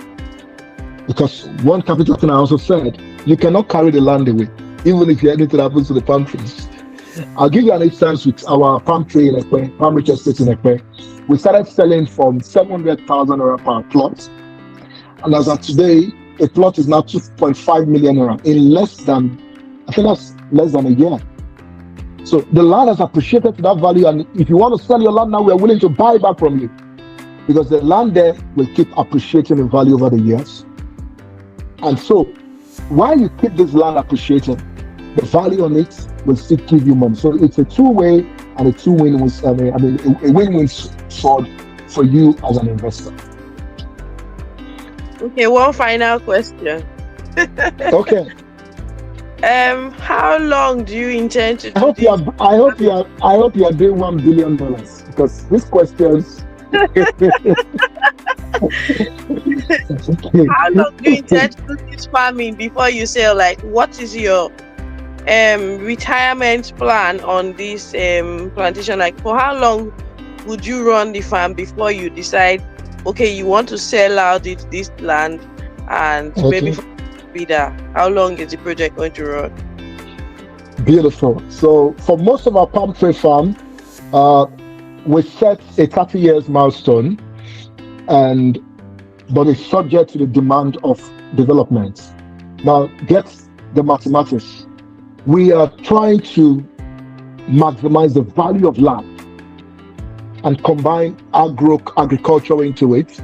Because one capital thing I also said, you cannot carry the land away, even if anything happens to the palm trees. I'll give you an instance with our palm tree in Ekpe, palm rich estate in Ekpe. We started selling from 700,000 naira per plot. And as of today, a plot is now 2.5 million naira in less than a year. So the land has appreciated to that value. And if you want to sell your land now, we are willing to buy back from you, because the land there will keep appreciating in value over the years. And so while you keep this land appreciating, the value on it will still give you money. So it's a two-way and a two-win, a win-win sword for you as an investor. Okay, one final question. Okay. How long do you intend to do I hope you are doing $1 billion, because these questions. How long do you intend to do this farming before you sell? Like, what is your retirement plan on this plantation? Like, for how long would you run the farm before you decide, okay, you want to sell out this land and maybe for bidder? How long is the project going to run? Beautiful. So for most of our palm tree farm, we set a 30 years milestone, but it's subject to the demand of development. Now, get the mathematics. We are trying to maximize the value of land and combine agriculture into it.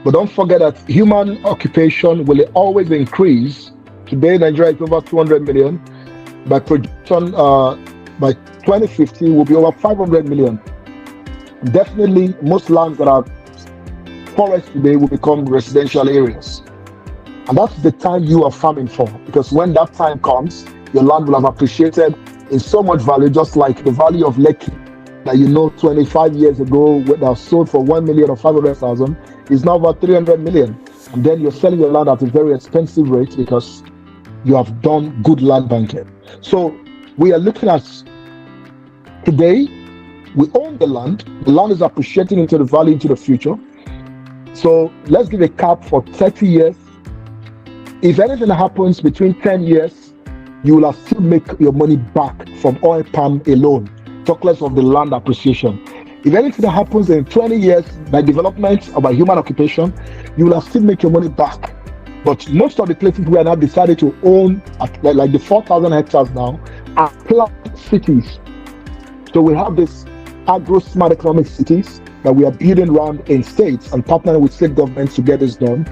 But don't forget that human occupation will always increase. Today, Nigeria is over 200 million. By projection, by 2050, will be over 500 million. Definitely, most lands that are forest today will become residential areas. And that's the time you are farming for, because when that time comes, your land will have appreciated in so much value, just like the value of Lekki that 25 years ago that was sold for 1 million or 500,000 is now about 300 million. And then you're selling your land at a very expensive rate because you have done good land banking. So we are looking at today, we own the land is appreciating into the value into the future. So let's give a cap for 30 years. If anything happens between 10 years, you will have still make your money back from oil palm alone, talk less of the land appreciation. If anything happens in 20 years by development or by human occupation, you will have still make your money back. But most of the places we are now decided to own, like the 4,000 hectares now, are planned cities. So we have this agro-smart economic cities that we are building around in states and partnering with state governments to get this done,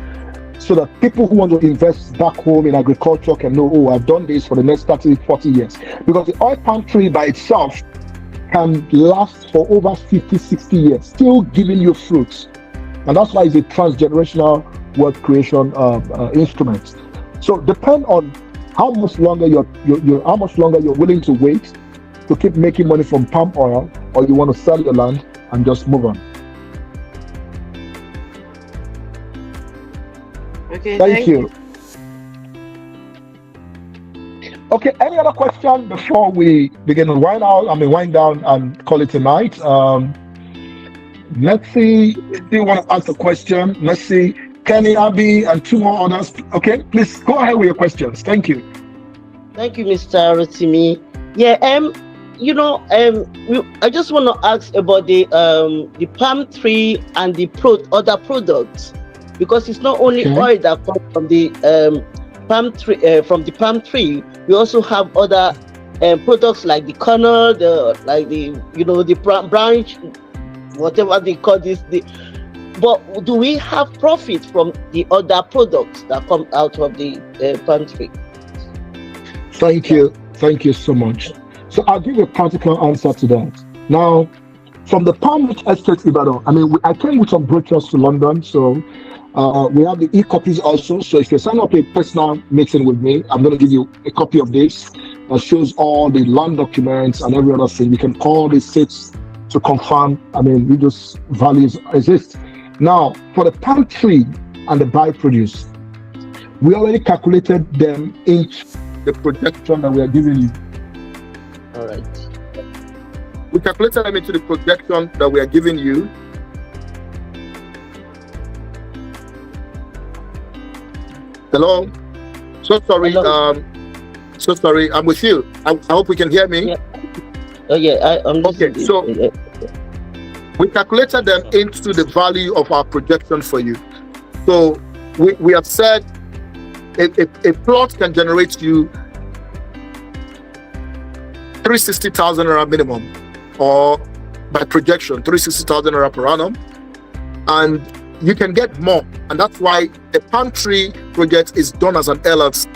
so that people who want to invest back home in agriculture can know, oh, I've done this for the next 30, 40 years. Because the oil palm tree by itself can last for over 50, 60 years, still giving you fruits. And that's why it's a transgenerational wealth creation instrument. So depend on how much longer you're willing to wait to keep making money from palm oil, or you want to sell your land and just move on. Okay, thank you. Okay, any other question before we begin to wind down and call it a night? Let's see if you want to ask a question. Let's see, Kenny, Abby, and two more others. Okay, please go ahead with your questions. Thank you. Thank you, Mr. Rotimi. Yeah, I just want to ask about the palm tree and the other products, because it's not only oil that comes from the palm tree. We also have other products like the kernel, the branch, whatever they call this. But do we have profit from the other products that come out of the palm tree? Thank you so much. So I'll give a practical answer to that. Now, from the palm rich estate Ibadan, I came with some brochures to London, so we have the e-copies also. So if you sign up a personal meeting with me, I'm going to give you a copy of this. that shows all the land documents and every other thing. We can call the states to confirm, those values exist. Now, for the palm tree and the byproduce, we already calculated them into the projection that we are giving you. All right. We calculated them into the projection that we are giving you. Hello? So sorry. Hello. So sorry. I'm with you. I hope you can hear me. Yeah. Oh yeah. I'm okay. So we calculated them into the value of our projection for you. So we have said a plot can generate you 360,000 naira minimum, or by projection 360,000 naira per annum, and you can get more. And that's why a palm tree project is done as an LLC.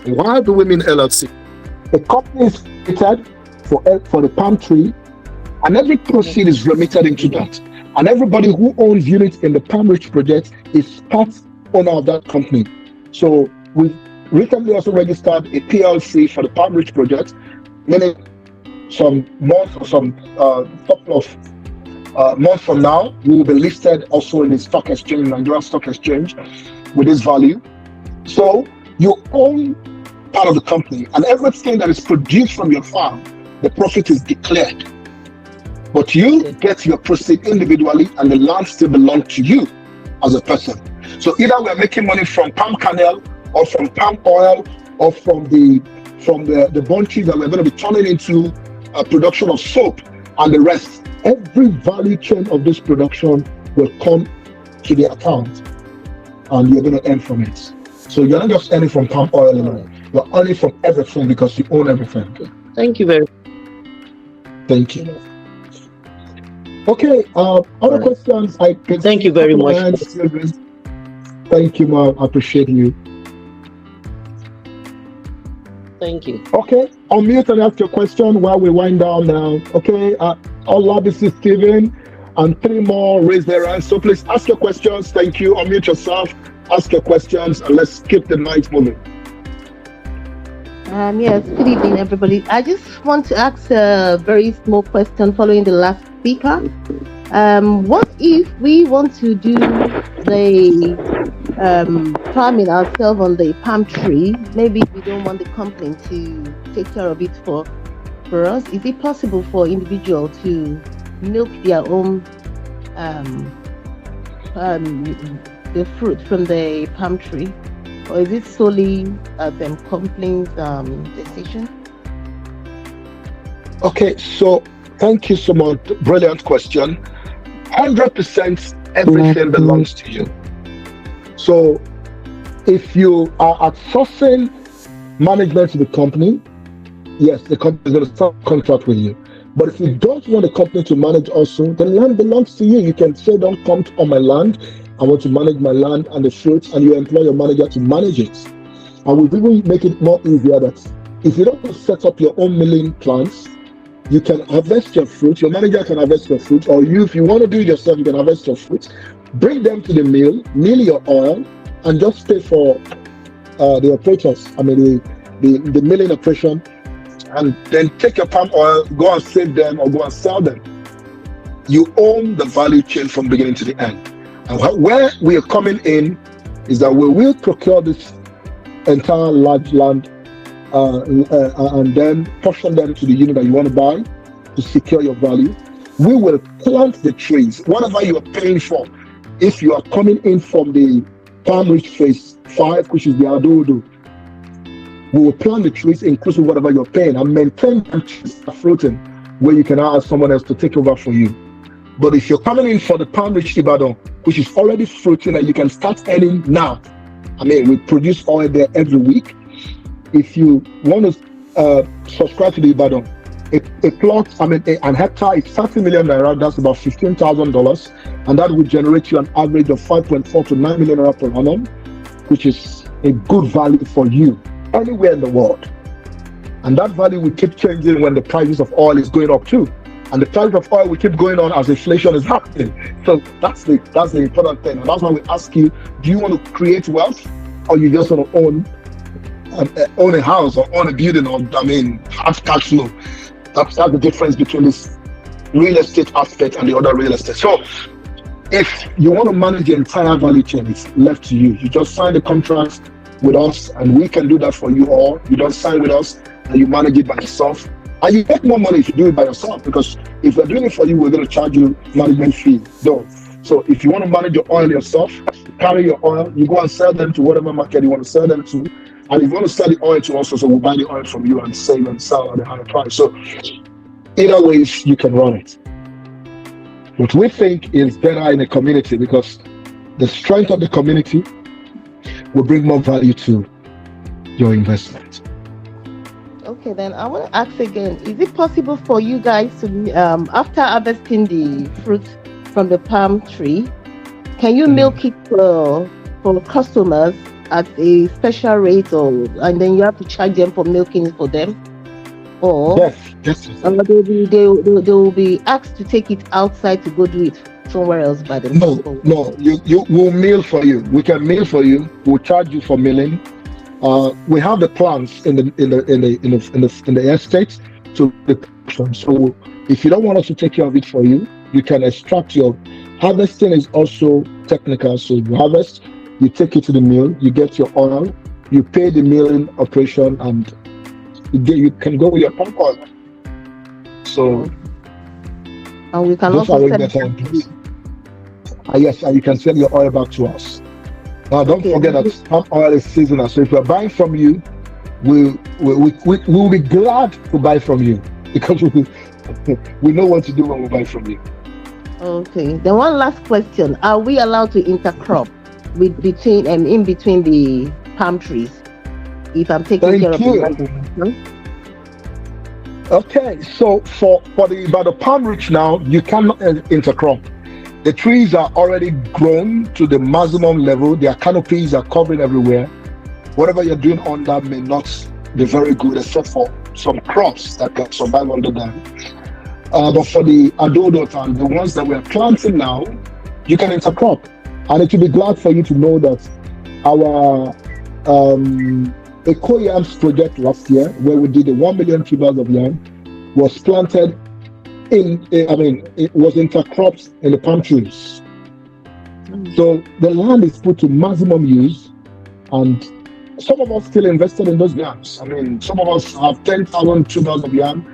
Why do we mean LLC? The company is created for the palm tree, and every proceed is remitted into that. And everybody who owns units in the Palm Ridge project is part owner of that company. So we recently also registered a PLC for the Palm Ridge project, meaning some months or some couple of months from now, we will be listed also in the stock exchange, Nigerian Stock Exchange, with this value. So you own part of the company, and everything that is produced from your farm, the profit is declared. But you get your proceed individually, and the land still belongs to you as a person. So either we're making money from palm kernel, or from palm oil, or from the bunches that we're going to be turning into a production of soap and the rest. Every value chain of this production will come to the account, and you're going to earn from it. So you're not just earning from palm oil alone. You're earning from everything because you own everything. Thank you very much. Thank you. Okay, other questions? Thank you very much. Thank you, ma'am. I appreciate you. Thank you. Okay, unmute and ask your question while we wind down now. Okay, Allah, this is Steven, and 3 more raise their hands. So please ask your questions. Thank you. Unmute yourself, ask your questions, and let's keep the night moving. Yes, good evening, everybody. I just want to ask a very small question following the last speaker. What if we want to do the farming ourselves on the palm tree? Maybe we don't want the company to take care of it for us. Is it possible for individual to milk their own the fruit from the palm tree? Or is it solely the company's decision? Okay, so thank you so much. Brilliant question. 100% everything belongs to you. So if you are outsourcing management to the company, yes, the company is going to start a contract with you. But if you don't want the company to manage also, the land belongs to you. You can say, don't come on my land. I want to manage my land and the fruits, and you employ your manager to manage it. And we've even make it more easier that if you don't set up your own milling plants, you can harvest your fruit, your manager can harvest your fruit, or you, if you want to do it yourself, you can harvest your fruit, bring them to the mill your oil, and just pay for the operators, the milling operation, and then take your palm oil, go and save them or go and sell them. You own the value chain from beginning to the end. And where we are coming in is that we will procure this entire large land and then portion them to the unit that you want to buy to secure your value. We will plant the trees, whatever you are paying for. If you are coming in from the Palm Ridge phase 5, which is the Adodo, we will plant the trees inclusive of whatever you're paying and maintain them trees fruiting where you can ask someone else to take over for you. But if you're coming in for the Palm Ridge Ibadan, which is already fruiting and you can start earning now, we produce oil there every week. If you want to subscribe to the Ibadan, a plot, an hectare is 30 million naira, that's about $15,000, and that will generate you an average of 5.4 to 9 million naira per annum, which is a good value for you anywhere in the world. And that value will keep changing when the prices of oil is going up too. And the price of oil will keep going on as inflation is happening. So that's the important thing. And that's why we ask you, do you want to create wealth or you just want to own own a house or own a building, or have cash flow. That's the difference between this real estate aspect and the other real estate. So if you want to manage the entire value chain, it's left to you. You just sign the contract with us and we can do that for you, or you don't sign with us and you manage it by yourself. And you get more money if you do it by yourself, because if we're doing it for you, we're going to charge you management fee. So if you want to manage your oil yourself, you carry your oil, you go and sell them to whatever market you want to sell them to. And if you want to sell the oil to us, so we'll buy the oil from you and save and sell at a higher price. So either ways, you can run it. What we think is better in a community, because the strength of the community will bring more value to your investment. Okay, then I want to ask again, is it possible for you guys to, after harvesting the fruit from the palm tree, can you milk it for customers at a special rate, and then you have to charge them for milking it for them? Or yes. They will be asked to take it outside to go do it somewhere else by themselves? No, you will mill for you. We can mill for you. We'll charge you for milling. We have the plants in the estate to the production. So if you don't want us to take care of it for you, you can extract your harvesting. Is also technical. So you harvest, you take it to the mill, you get your oil, you pay the milling operation, and you can go with your palm oil. So and we can also sell it. Yes, and you can sell your oil back to us. Now, don't forget that palm oil is seasonal. So if we're buying from you, we'll be glad to buy from you, because we know what to do when we buy from you. Okay. Then one last question: are we allowed to intercrop in between the palm trees if I'm taking care of the Okay, so by the palm reach now, you cannot intercrop. The trees are already grown to the maximum level. Their canopies are covering everywhere. Whatever you're doing on that may not be very good, except for some crops that can survive under them. But for the adult and the ones that we're planting now, you can intercrop. And it will be glad for you to know that our Eco Yams project last year, where we did 1 million tubers of yam, was planted it was intercropped in the palm trees. So the land is put to maximum use, and some of us still invested in those yams. Some of us have 10,000 tubers of yam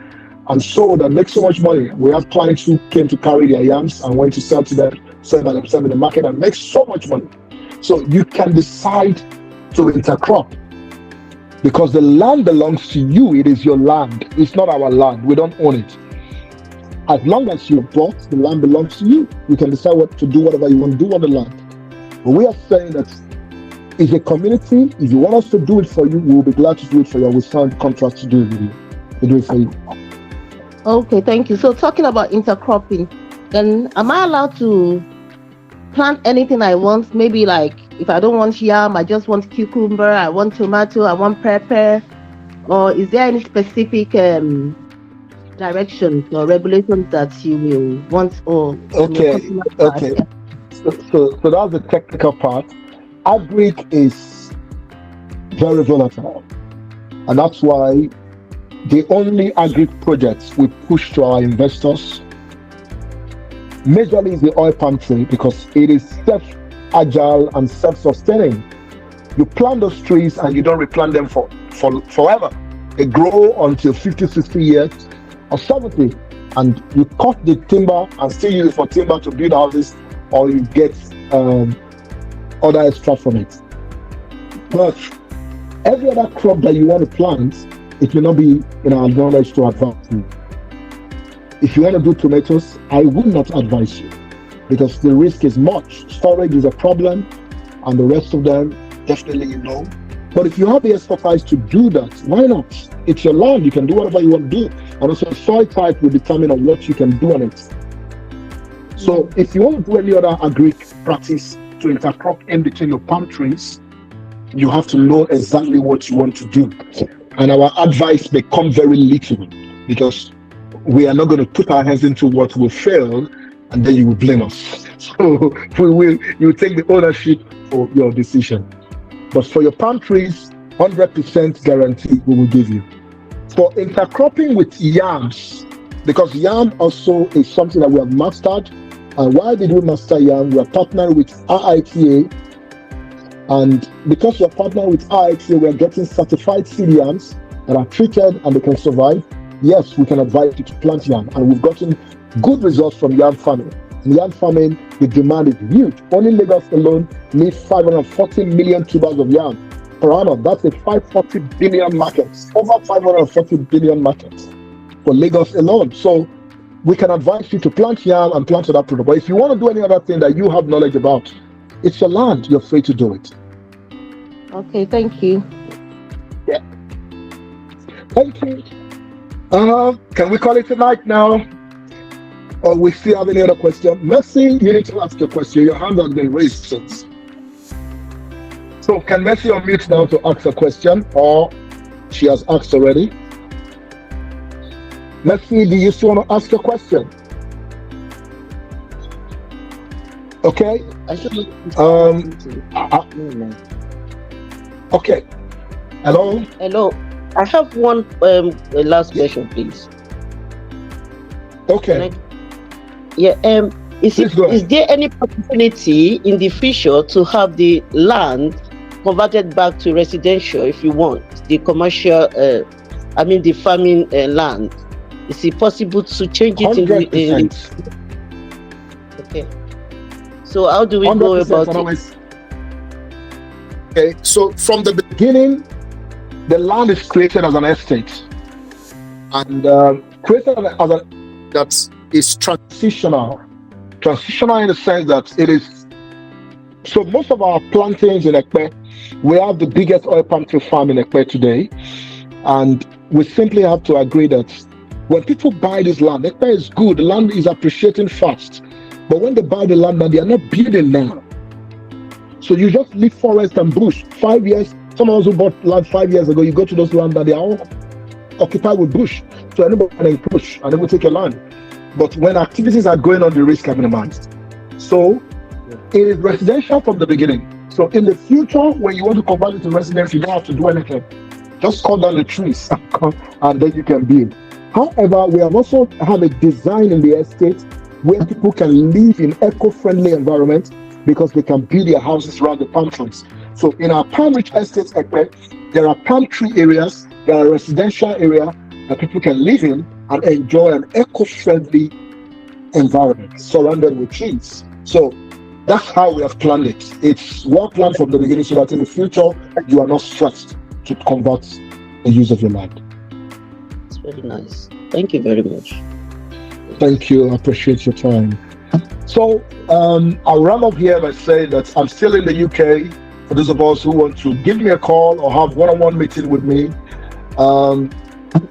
and sold and make so much money. We have clients who came to carry their yams and went to sell by themselves in the market and make so much money. So you can decide to intercrop, because the land belongs to you. It is your land. It's not our land. We don't own it. As long as you bought, the land belongs to you. You can decide what to do, whatever you want to do on the land. But we are saying that it's a community. If you want us to do it for you, we will be glad to do it for you. We signed contracts to do it with you. We do it for you. Okay, thank you. So talking about intercropping, then am I allowed to plant anything I want? Maybe like if I don't want yam, I just want cucumber, I want tomato, I want pepper. Or is there any specific directions or regulations that you will want? Or okay. So that's the technical part. Agric is very volatile, and that's why the only agric projects we push to our investors majorly is the oil palm tree, because it is self-agile and self-sustaining. You plant those trees and you don't replant them for forever. They grow until 50, 60 years or 70, and you cut the timber and still use it for timber to build houses, or you get other extra from it. But every other crop that you want to plant, it will not be in our knowledge to advise you. If you want to do tomatoes, I would not advise you, because the risk is much. Storage is a problem, and the rest of them, definitely no. But if you have the expertise to do that, why not? It's your land. You can do whatever you want to do. And also, soil type will determine on what you can do on it. So if you want to do any other agric practice to intercrop in between your palm trees, you have to know exactly what you want to do. And our advice may come very little, because we are not going to put our hands into what will fail, and then you will blame us. So you will take the ownership for your decision. But for your palm trees, 100% guarantee we will give you. For intercropping with yams, because yam also is something that we have mastered. And why did we master yam? We are partnered with RITA, and because we are partnered with RITA, we are getting certified seed yams that are treated and they can survive. Yes, we can advise you to plant yam, and we've gotten good results from yam farming. In yam farming, the demand is huge. Only Lagos alone needs 540 million tubers of yam per annum. That's a 540 billion market, over 540 billion market for Lagos alone. So we can advise you to plant yam and plant other product. But if you want to do any other thing that you have knowledge about, it's your land, you're free to do it. Okay, thank you. Yeah. Thank you. Can we call it a night now? Or we still have any other question? Mercy, you need to ask your question. Your hand has been raised since. So can Mercy unmute now to ask a question, or she has asked already? Mercy, do you still want to ask a question? Okay. Okay. Hello. Hello. I have one last question, please. Okay. Is there any possibility in the future to have the land converted back to residential if you want the commercial, the farming land? Is it possible to change it 100%. Okay. So how do we go about it? Okay, so from the beginning, the land is created as an estate, and created as that is transitional. Transitional in the sense that it is. So most of our plantains in Ekpe, we have the biggest oil palm tree farm in Ekpe today, and we simply have to agree that when people buy this land, Ekpe is good. The land is appreciating fast, but when they buy the land now, they are not building now. So you just leave forest and bush. 5 years. Some of us who bought land 5 years ago, you go to those land that they are all occupied with bush. So anybody can push and they will take your land. But when activities are going on, the risk are minimized. So it is residential from the beginning. So in the future, when you want to convert it to residence, you don't have to do anything. Just cut down the trees and then you can build. However, we have also had a design in the estate where people can live in eco-friendly environment because they can build their houses around the palm trees. So in our palm-rich estates, there are palm tree areas, there are residential area that people can live in and enjoy an eco-friendly environment surrounded with trees. So that's how we have planned it. It's well planned from the beginning so that in the future, you are not stressed to convert the use of your land. It's very nice. Thank you very much. Thank you. I appreciate your time. So I'll wrap up here by saying that I'm still in the UK. For those of us who want to give me a call or have one-on-one meeting with me,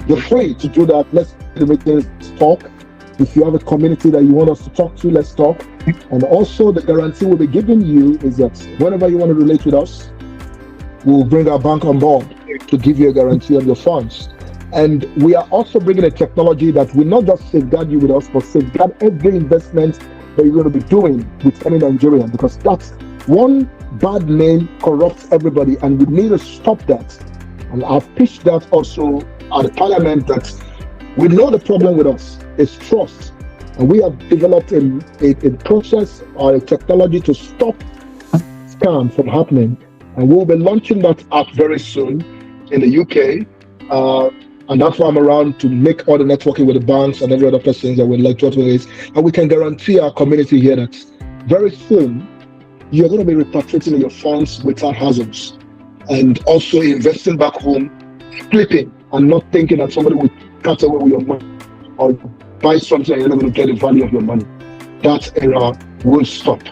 you're free to do that. Let's do the meetings, talk. If you have a community that you want us to talk to, let's talk. And also the guarantee we'll be giving you is that whenever you want to relate with us, we'll bring our bank on board to give you a guarantee on your funds. And we are also bringing a technology that will not just safeguard you with us, but safeguard every investment that you're going to be doing with any Nigerian, because that's one bad name corrupts everybody, and we need to stop that. And I've pitched that also at the parliament that we know the problem with us is trust, and we have developed a process or a technology to stop scam from happening, and we'll be launching that app very soon in the UK. And that's why I'm around to make all the networking with the banks and every other persons that would like to do this. And we can guarantee our community here that very soon you're going to be repatriating your funds without hazards, and also investing back home, flipping, and not thinking that somebody will cut away with your money or buy something and you're not going to get the value of your money. That era will stop.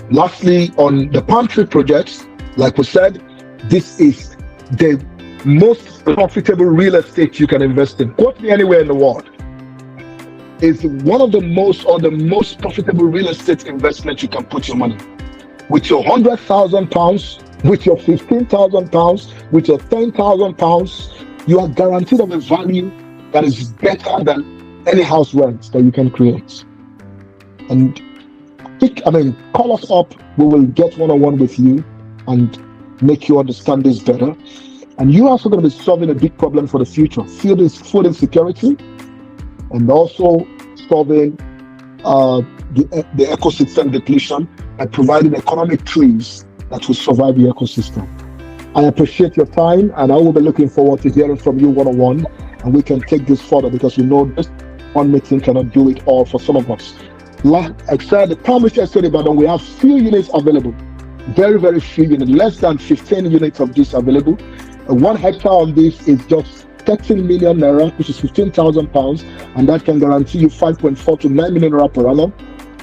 Lastly, on the palm tree projects, like we said, this is the most profitable real estate you can invest in. Quote me anywhere in the world. It's one of the most profitable real estate investment you can put your money. With your £100,000, with your £15,000, with your £10,000, you are guaranteed of a value that is better than any house rent that you can create. And call us up. We will get one-on-one with you and make you understand this better. And you're also going to be solving a big problem for the future, food insecurity, and also solving the ecosystem depletion and providing economic trees that will survive the ecosystem. I appreciate your time, and I will be looking forward to hearing from you one-on-one, and we can take this further, because we know this one meeting cannot do it all for some of us. Like I said, the Palm Estate Ibadan, we have few units available, very, very few units, less than 15 units of this available. 1 hectare on this is just 13 million naira, which is 15,000 pounds, and that can guarantee you 5.4 to 9 million naira per annum.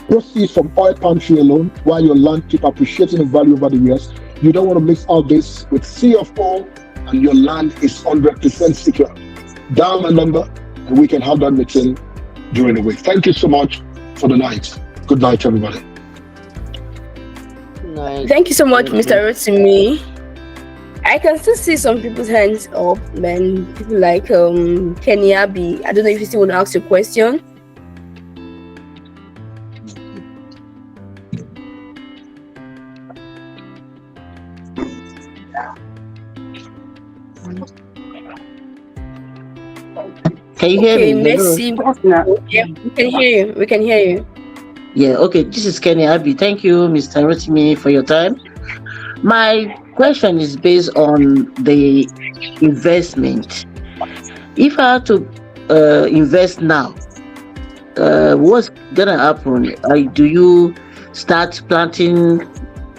Proceeds from oil palm tree alone, while your land keep appreciating in value over the years. You don't want to miss out this with CFO, and your land is 100% secure. Dial my number, and we can have that meeting during the week. Thank you so much for the night. Good night, everybody. Nice. Thank you so much, Mr. Rotimi. I can still see some people's hands up, and people like Kenny Abbey. I don't know if you still want to ask your question. Can you hear me? Merci. Yeah, we can hear you. We can hear you. Yeah, okay. This is Kenny Abbey. Thank you, Mr. Rotimi, for your time. My question is based on the investment. If I had to invest now, what's gonna happen? Do you start planting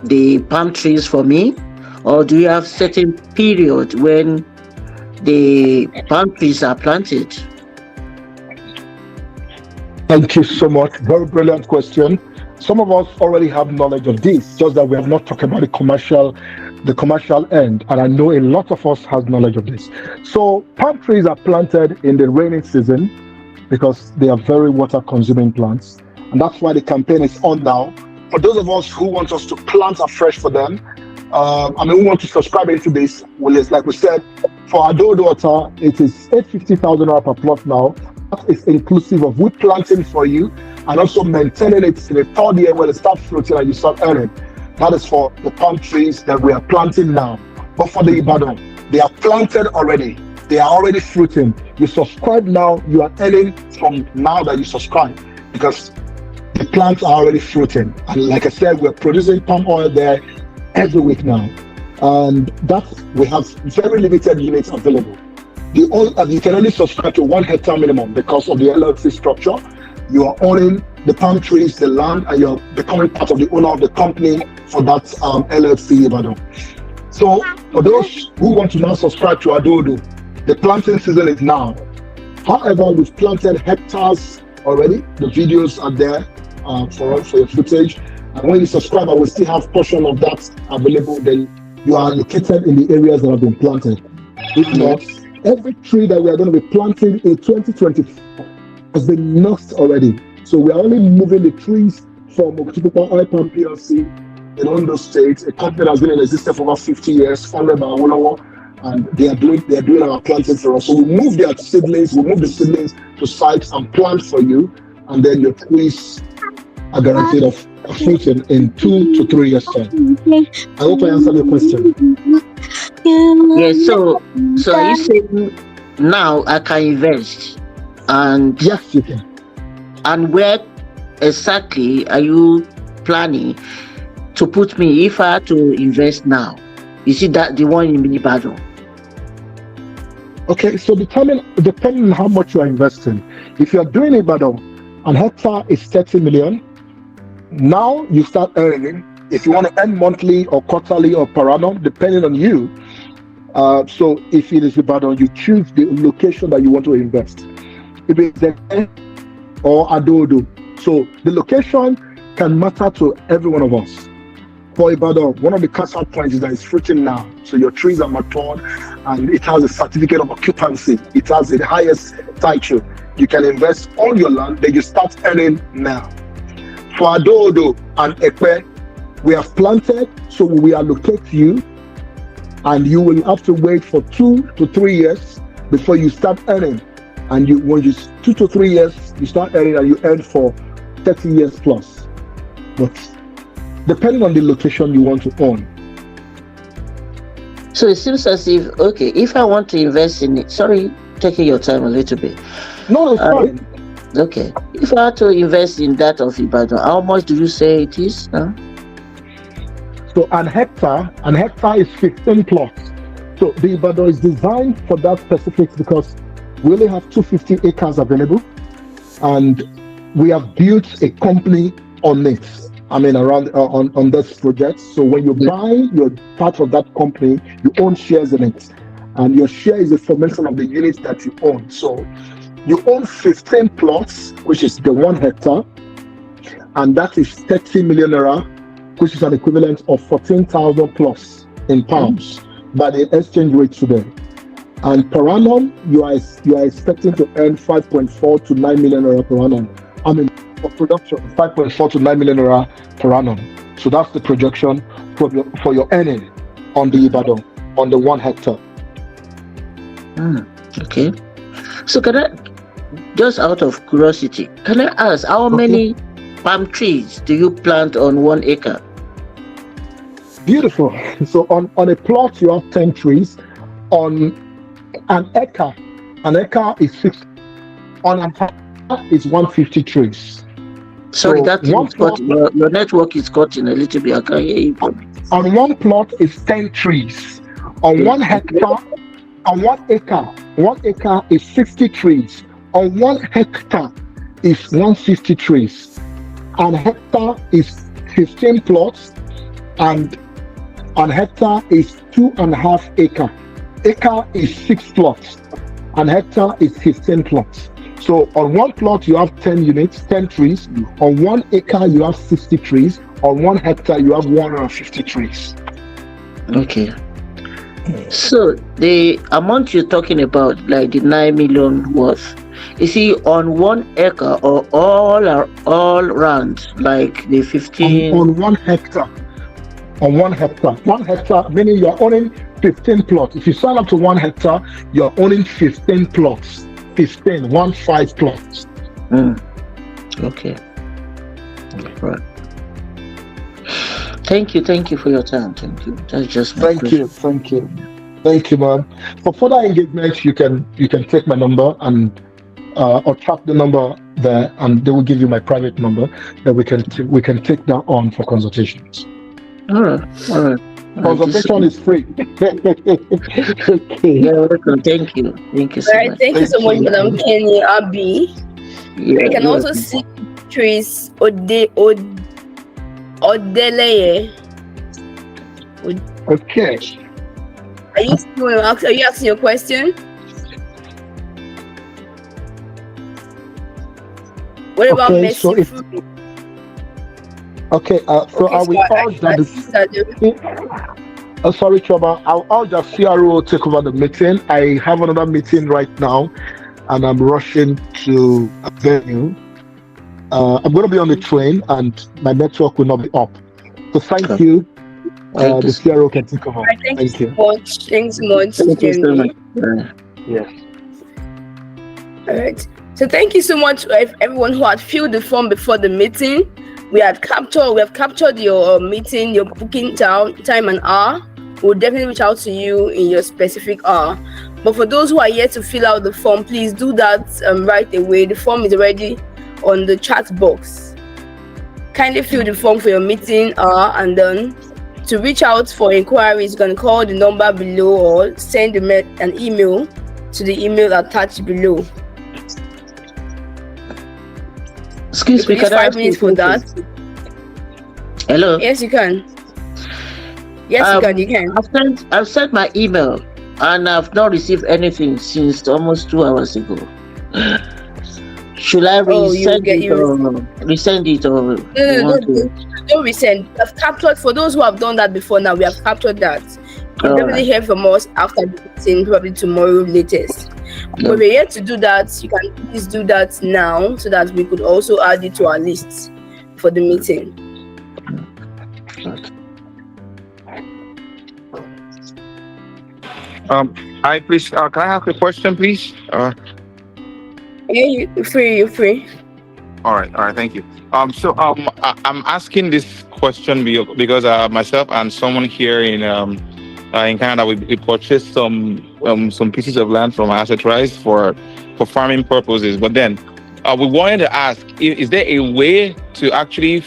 the palm trees for me, or do you have certain period when the palm trees are planted? Thank you so much. Very brilliant question. Some of us already have knowledge of this, just that we have not talked about the commercial end. And I know a lot of us has knowledge of this. So palm trees are planted in the rainy season because they are very water consuming plants. And that's why the campaign is on now. For those of us who want us to plant afresh for them, we want to subscribe into this. Well, it's like we said, for our daughter, it is 850,000 naira per plot now. That is inclusive of wood planting for you, and also maintaining it in the third year when it starts fruiting and you start earning. That is for the palm trees that we are planting now. But for the Ibadan, they are planted already. They are already fruiting. You subscribe now, you are earning from now that you subscribe, because the plants are already fruiting. And like I said, we're producing palm oil there every week now. And we have very limited units available. You can only subscribe to 1 hectare minimum because of the LLC structure. You are owning the palm trees, the land, and you're becoming part of the owner of the company for that LLC Ibadan. So for those who want to now subscribe to Adodo, the planting season is now. However, we've planted hectares already. The videos are there for your footage. And when you subscribe, I will still have portion of that available. Then you are located in the areas that have been planted. If not, every tree that we are going to be planting in 2024 has been knocked already. So we are only moving the trees from Okipupa Oil Palm PLC in Ondo State, a company that has been in existence for about 50 years, founded by Awolowo, and they are doing our planting for us. So we move the seedlings to sites and plant for you, and then your trees are guaranteed of fruit in 2 to 3 years time. I hope I answered your question. Yes, so are you saying now I can invest? And yes, you can. And where exactly are you planning to put me if I had to invest now? You see that the one in Ibadan? Okay, so depending on how much you are investing. If you are doing Ibadan, an hectare is 30 million. Now you start earning. If you want to earn monthly or quarterly or per annum, depending on you. So if it is Ibadan, you choose the location that you want to invest. If it's or Adodo. So the location can matter to every one of us. For Ibadan, one of the cut-out points is that it's fruiting now. So your trees are matured and it has a certificate of occupancy. It has the highest title. You can invest on your land, then you start earning now. For Adodo and Ekpe, we have planted, so we allocate you, and you will have to wait for 2 to 3 years before you start earning. And when you 2 to 3 years, you start earning, and you earn for 30 years plus. But depending on the location you want to own. So it seems as if, okay, if I want to invest in it, sorry, taking your time a little bit. No, it's fine. Okay. If I had to invest in that of Ibadan, how much do you say it is now? So an hectare is 15 plots. So the Ibadan is designed for that specific because we only have 250 acres available, and we have built a company on it. I mean, around on this project. So when you buy, you're part of that company. You own shares in it, and your share is a formation of the units that you own. So you own 15 plots, which is the 1 hectare, and that is 30 million naira, which is an equivalent of 14,000 plus in pounds by the exchange rate today. And per annum, you are expecting to earn 5.4 to 9 million naira per annum. I mean, for production, 5.4 to 9 million naira per annum. So that's the projection for your earning on the Ibadan, on the 1 hectare. Okay. So can I, just out of curiosity, can I ask how many palm trees do you plant on 1 acre? Beautiful. So on a plot, you have 10 trees. On an acre is 6. On an hectare is 150 trees. Sorry, So that your network is cutting a little bit. I can hear you. On 1 plot is 10 trees. On 1 hectare, on 1 acre is 60 trees. On 1 hectare is 150 trees. An hectare is 15 plots, and an hectare is 2.5 acre. Acre is 6 plots. An hectare is 15 plots. So on 1 plot you have 10 units, 10 trees. On 1 acre you have 60 trees. On 1 hectare you have 150 trees. Okay. So the amount you're talking about, like the 9 million worth, is it on 1 acre or all round, like the 15? On 1 hectare. On 1 hectare. 1 hectare, meaning you're owning 15 plots. If you sign up to 1 hectare, you're owning 15 plots. 15 plots. Okay. Right. Thank you for your time. Thank you. That's just my question. Thank you, man. For further engagement, you can take my number and or track the number there, and they will give you my private number that we can take that on for consultations. All right. Consultation is free. Okay. You're welcome. Thank you so much. Thank you so much, Madam Kenny Abi. Yeah, I can also see trees Odeleye. Okay. Are you asking your question? What about Okay, Messi? so so I will urge that sorry, Choba. I'll urge that CRO take over the meeting. I have another meeting right now, and I'm rushing to a venue. I'm going to be on the train, and my network will not be up. So thank you. The CRO can take over. Right, thank you so much. Thanks so much, Jeremy. Yes. All right. So thank you so much, everyone who had filled the form before the meeting. We have captured your meeting, your booking time and hour. We'll definitely reach out to you in your specific hour. But for those who are yet to fill out the form, please do that right away. The form is already on the chat box. Kindly fill the form for your meeting hour, and then to reach out for inquiries, you can call the number below or send an email to the email attached below. Excuse me, can I 5 minutes for that? Hello? Yes, you can. Yes, you can. I've sent my email, and I've not received anything since almost 2 hours ago. Should I resend it or No, don't resend. I've captured, for those who have done that before now, we have captured that. You'll definitely hear from us after the meeting, probably tomorrow latest. But if you're yet to do that, you can please do that now so that we could also add it to our list for the meeting. Hi, please. Can I ask a question, please? Yeah, you're free. All right. Thank you. I'm asking this question because myself and someone here in in Canada, we purchased some pieces of land from Asset Rise for farming purposes. But then we wanted to ask, is there a way to actually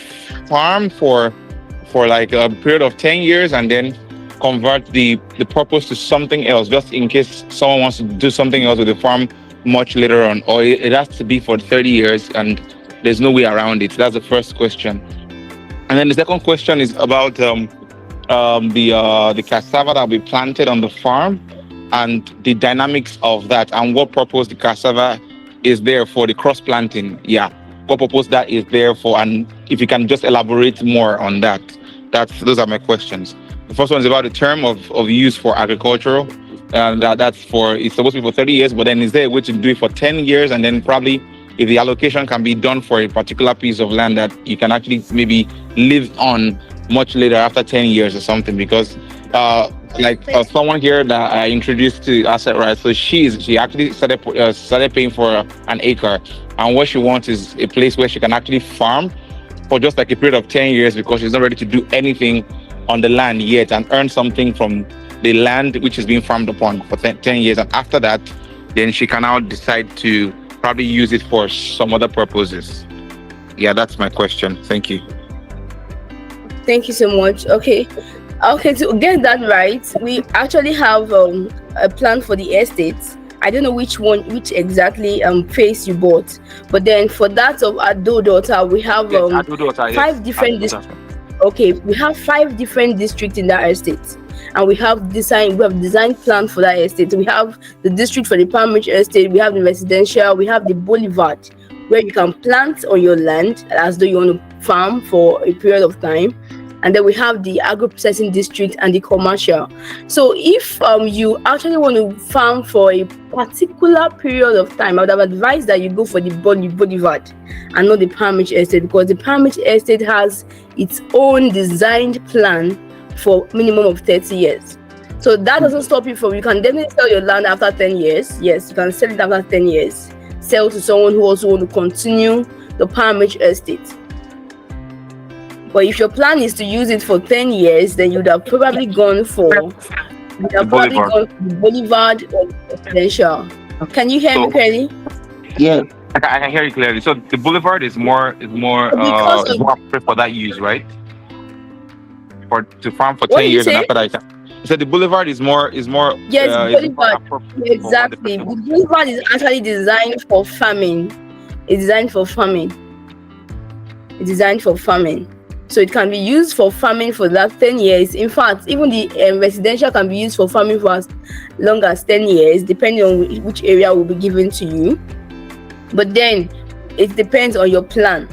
farm for like a period of 10 years and then convert the purpose to something else, just in case someone wants to do something else with the farm much later on, or it has to be for 30 years and there's no way around it? That's the first question. And then the second question is about the cassava that will be planted on the farm and the dynamics of that, and what purpose the cassava is there for, the cross planting. Yeah, what purpose that is there for, and if you can just elaborate more on that. Those are my questions. The first one is about the term of use for agricultural, and it's supposed to be for 30 years, but then is there a way to do it for 10 years, and then probably if the allocation can be done for a particular piece of land that you can actually maybe live on much later after 10 years or something? Because someone here that I introduced to Asset Right, so she actually started paying for an acre, and what she wants is a place where she can actually farm for just like a period of 10 years, because she's not ready to do anything on the land yet, and earn something from the land which is being farmed upon for 10 years. And after that, then she can now decide to probably use it for some other purposes. Yeah, that's my question. Thank you. Thank you so much. Okay, to get that right, we actually have a plan for the estate. I don't know which exactly phase you bought, but then for that of Ado Daughter, we have five different districts. Okay, we have 5 different districts in that estate, and we have design plan for that estate. We have the district for the Palm Ridge estate, we have the residential, we have the boulevard where you can plant on your land as though you want to farm for a period of time. And then we have the agro-processing district and the commercial. So if you actually want to farm for a particular period of time, I would have advised that you go for the boulevard and not the Palm Ridge estate, because the Palm Ridge estate has its own designed plan for minimum of 30 years. So that doesn't stop you from, you can definitely sell your land after 10 years. Yes, you can sell it after 10 years. Sell to someone who also want to continue the Palm Ridge estate. But if your plan is to use it for 10 years, then you'd have probably gone for the boulevard or residential. Can you hear me clearly? Yeah, I can hear you clearly. So the boulevard is more appropriate for that use, right? For to farm for 10 years and after that. So the boulevard is more. Yes, boulevard. Exactly. The boulevard is actually designed for farming. It's designed for farming. So it can be used for farming for that 10 years. In fact, even the residential can be used for farming for as long as 10 years, depending on which area will be given to you. But then it depends on your plan.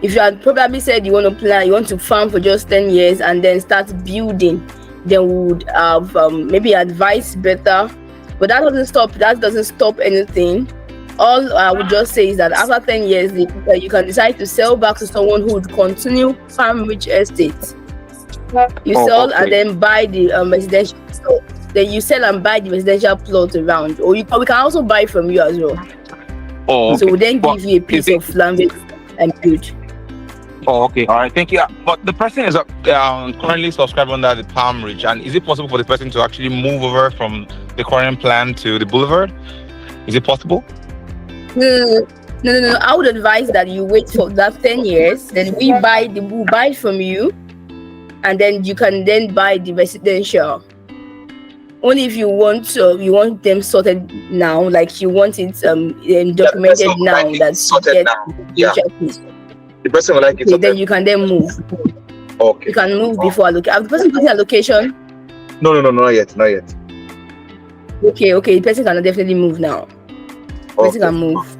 If you had probably said you want to farm for just 10 years and then start building, then we would have maybe advised better. But that doesn't stop anything. All I would just say is that after 10 years, you can decide to sell back to someone who would continue Palm Ridge estate. You sell and then buy the residential. So then you sell and buy the residential plot around, or we can also buy from you as well. Oh, okay. So we then give you a piece of land and build. Oh, okay. All right. Thank you. But the person is currently subscribed under the Palm Ridge, and is it possible for the person to actually move over from the current plan to the boulevard? Is it possible? No. I would advise that you wait for that 10 years. Then we'll buy from you, and then you can then buy the residential. Only if you want them sorted now, like you want it documented now that sorted now. Yeah. The person will like it. Okay, then you can then move. Okay. You can move before allocation. Have the person put a location? No, not yet. Okay. The person can definitely move now. Person can move.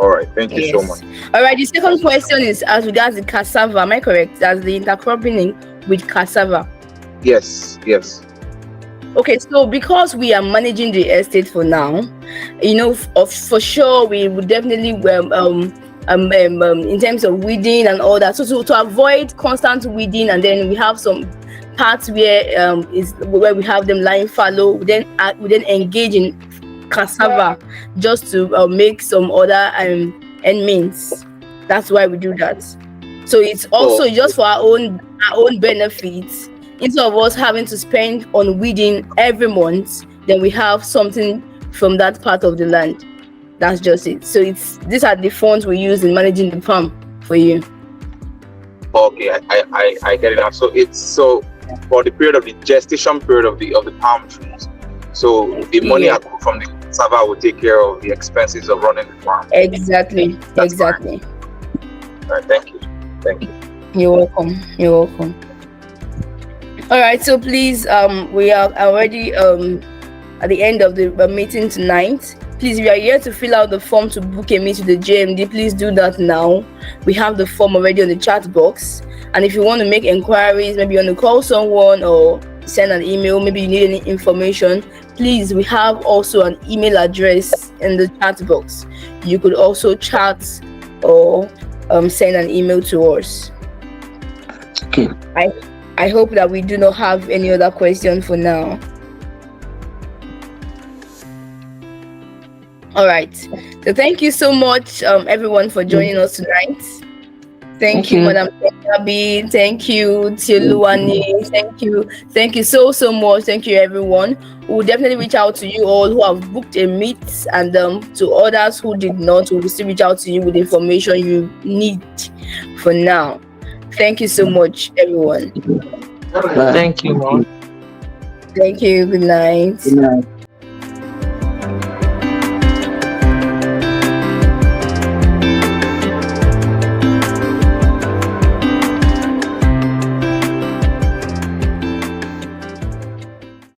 All right. Thank you so much. All right. The second question is as regards the cassava. Am I correct? As the intercropping with cassava. Yes. Okay. So because we are managing the estate for now, for sure we would definitely in terms of weeding and all that. So to avoid constant weeding, and then we have some parts where we have them lying fallow. We then engage in cassava just to make some other end means. That's why we do that. So it's also just for our own benefits. instead of us having to spend on weeding every month, then we have something from that part of the land. That's just it. So these are the funds we use in managing the farm for you. Okay, I get it now. So it's for the period of the gestation period of the palm trees. So the money accrued from the cassava will take care of the expenses of running the farm. Exactly. That's exactly. Fine. All right, thank you. You're welcome. All right, so please, we are already at the end of the meeting tonight. Please, if you are here to fill out the form to book a meet to the JMD, please do that now. We have the form already on the chat box. And if you want to make inquiries, maybe you want to call someone or send an email, maybe you need any information, please, we have also an email address in the chat box. You could also chat or send an email to us. Okay. I hope that we do not have any other question for now. All right. So thank you so much, everyone, for joining us tonight. Thank you, Madam Abi. Thank you, Tioluwani. Thank you so much. Thank you, everyone. We'll definitely reach out to you all who have booked a meet, and to others who did not, we will still reach out to you with information you need for now. Thank you so much, everyone. Thank you. Thank you. Good night. Good night.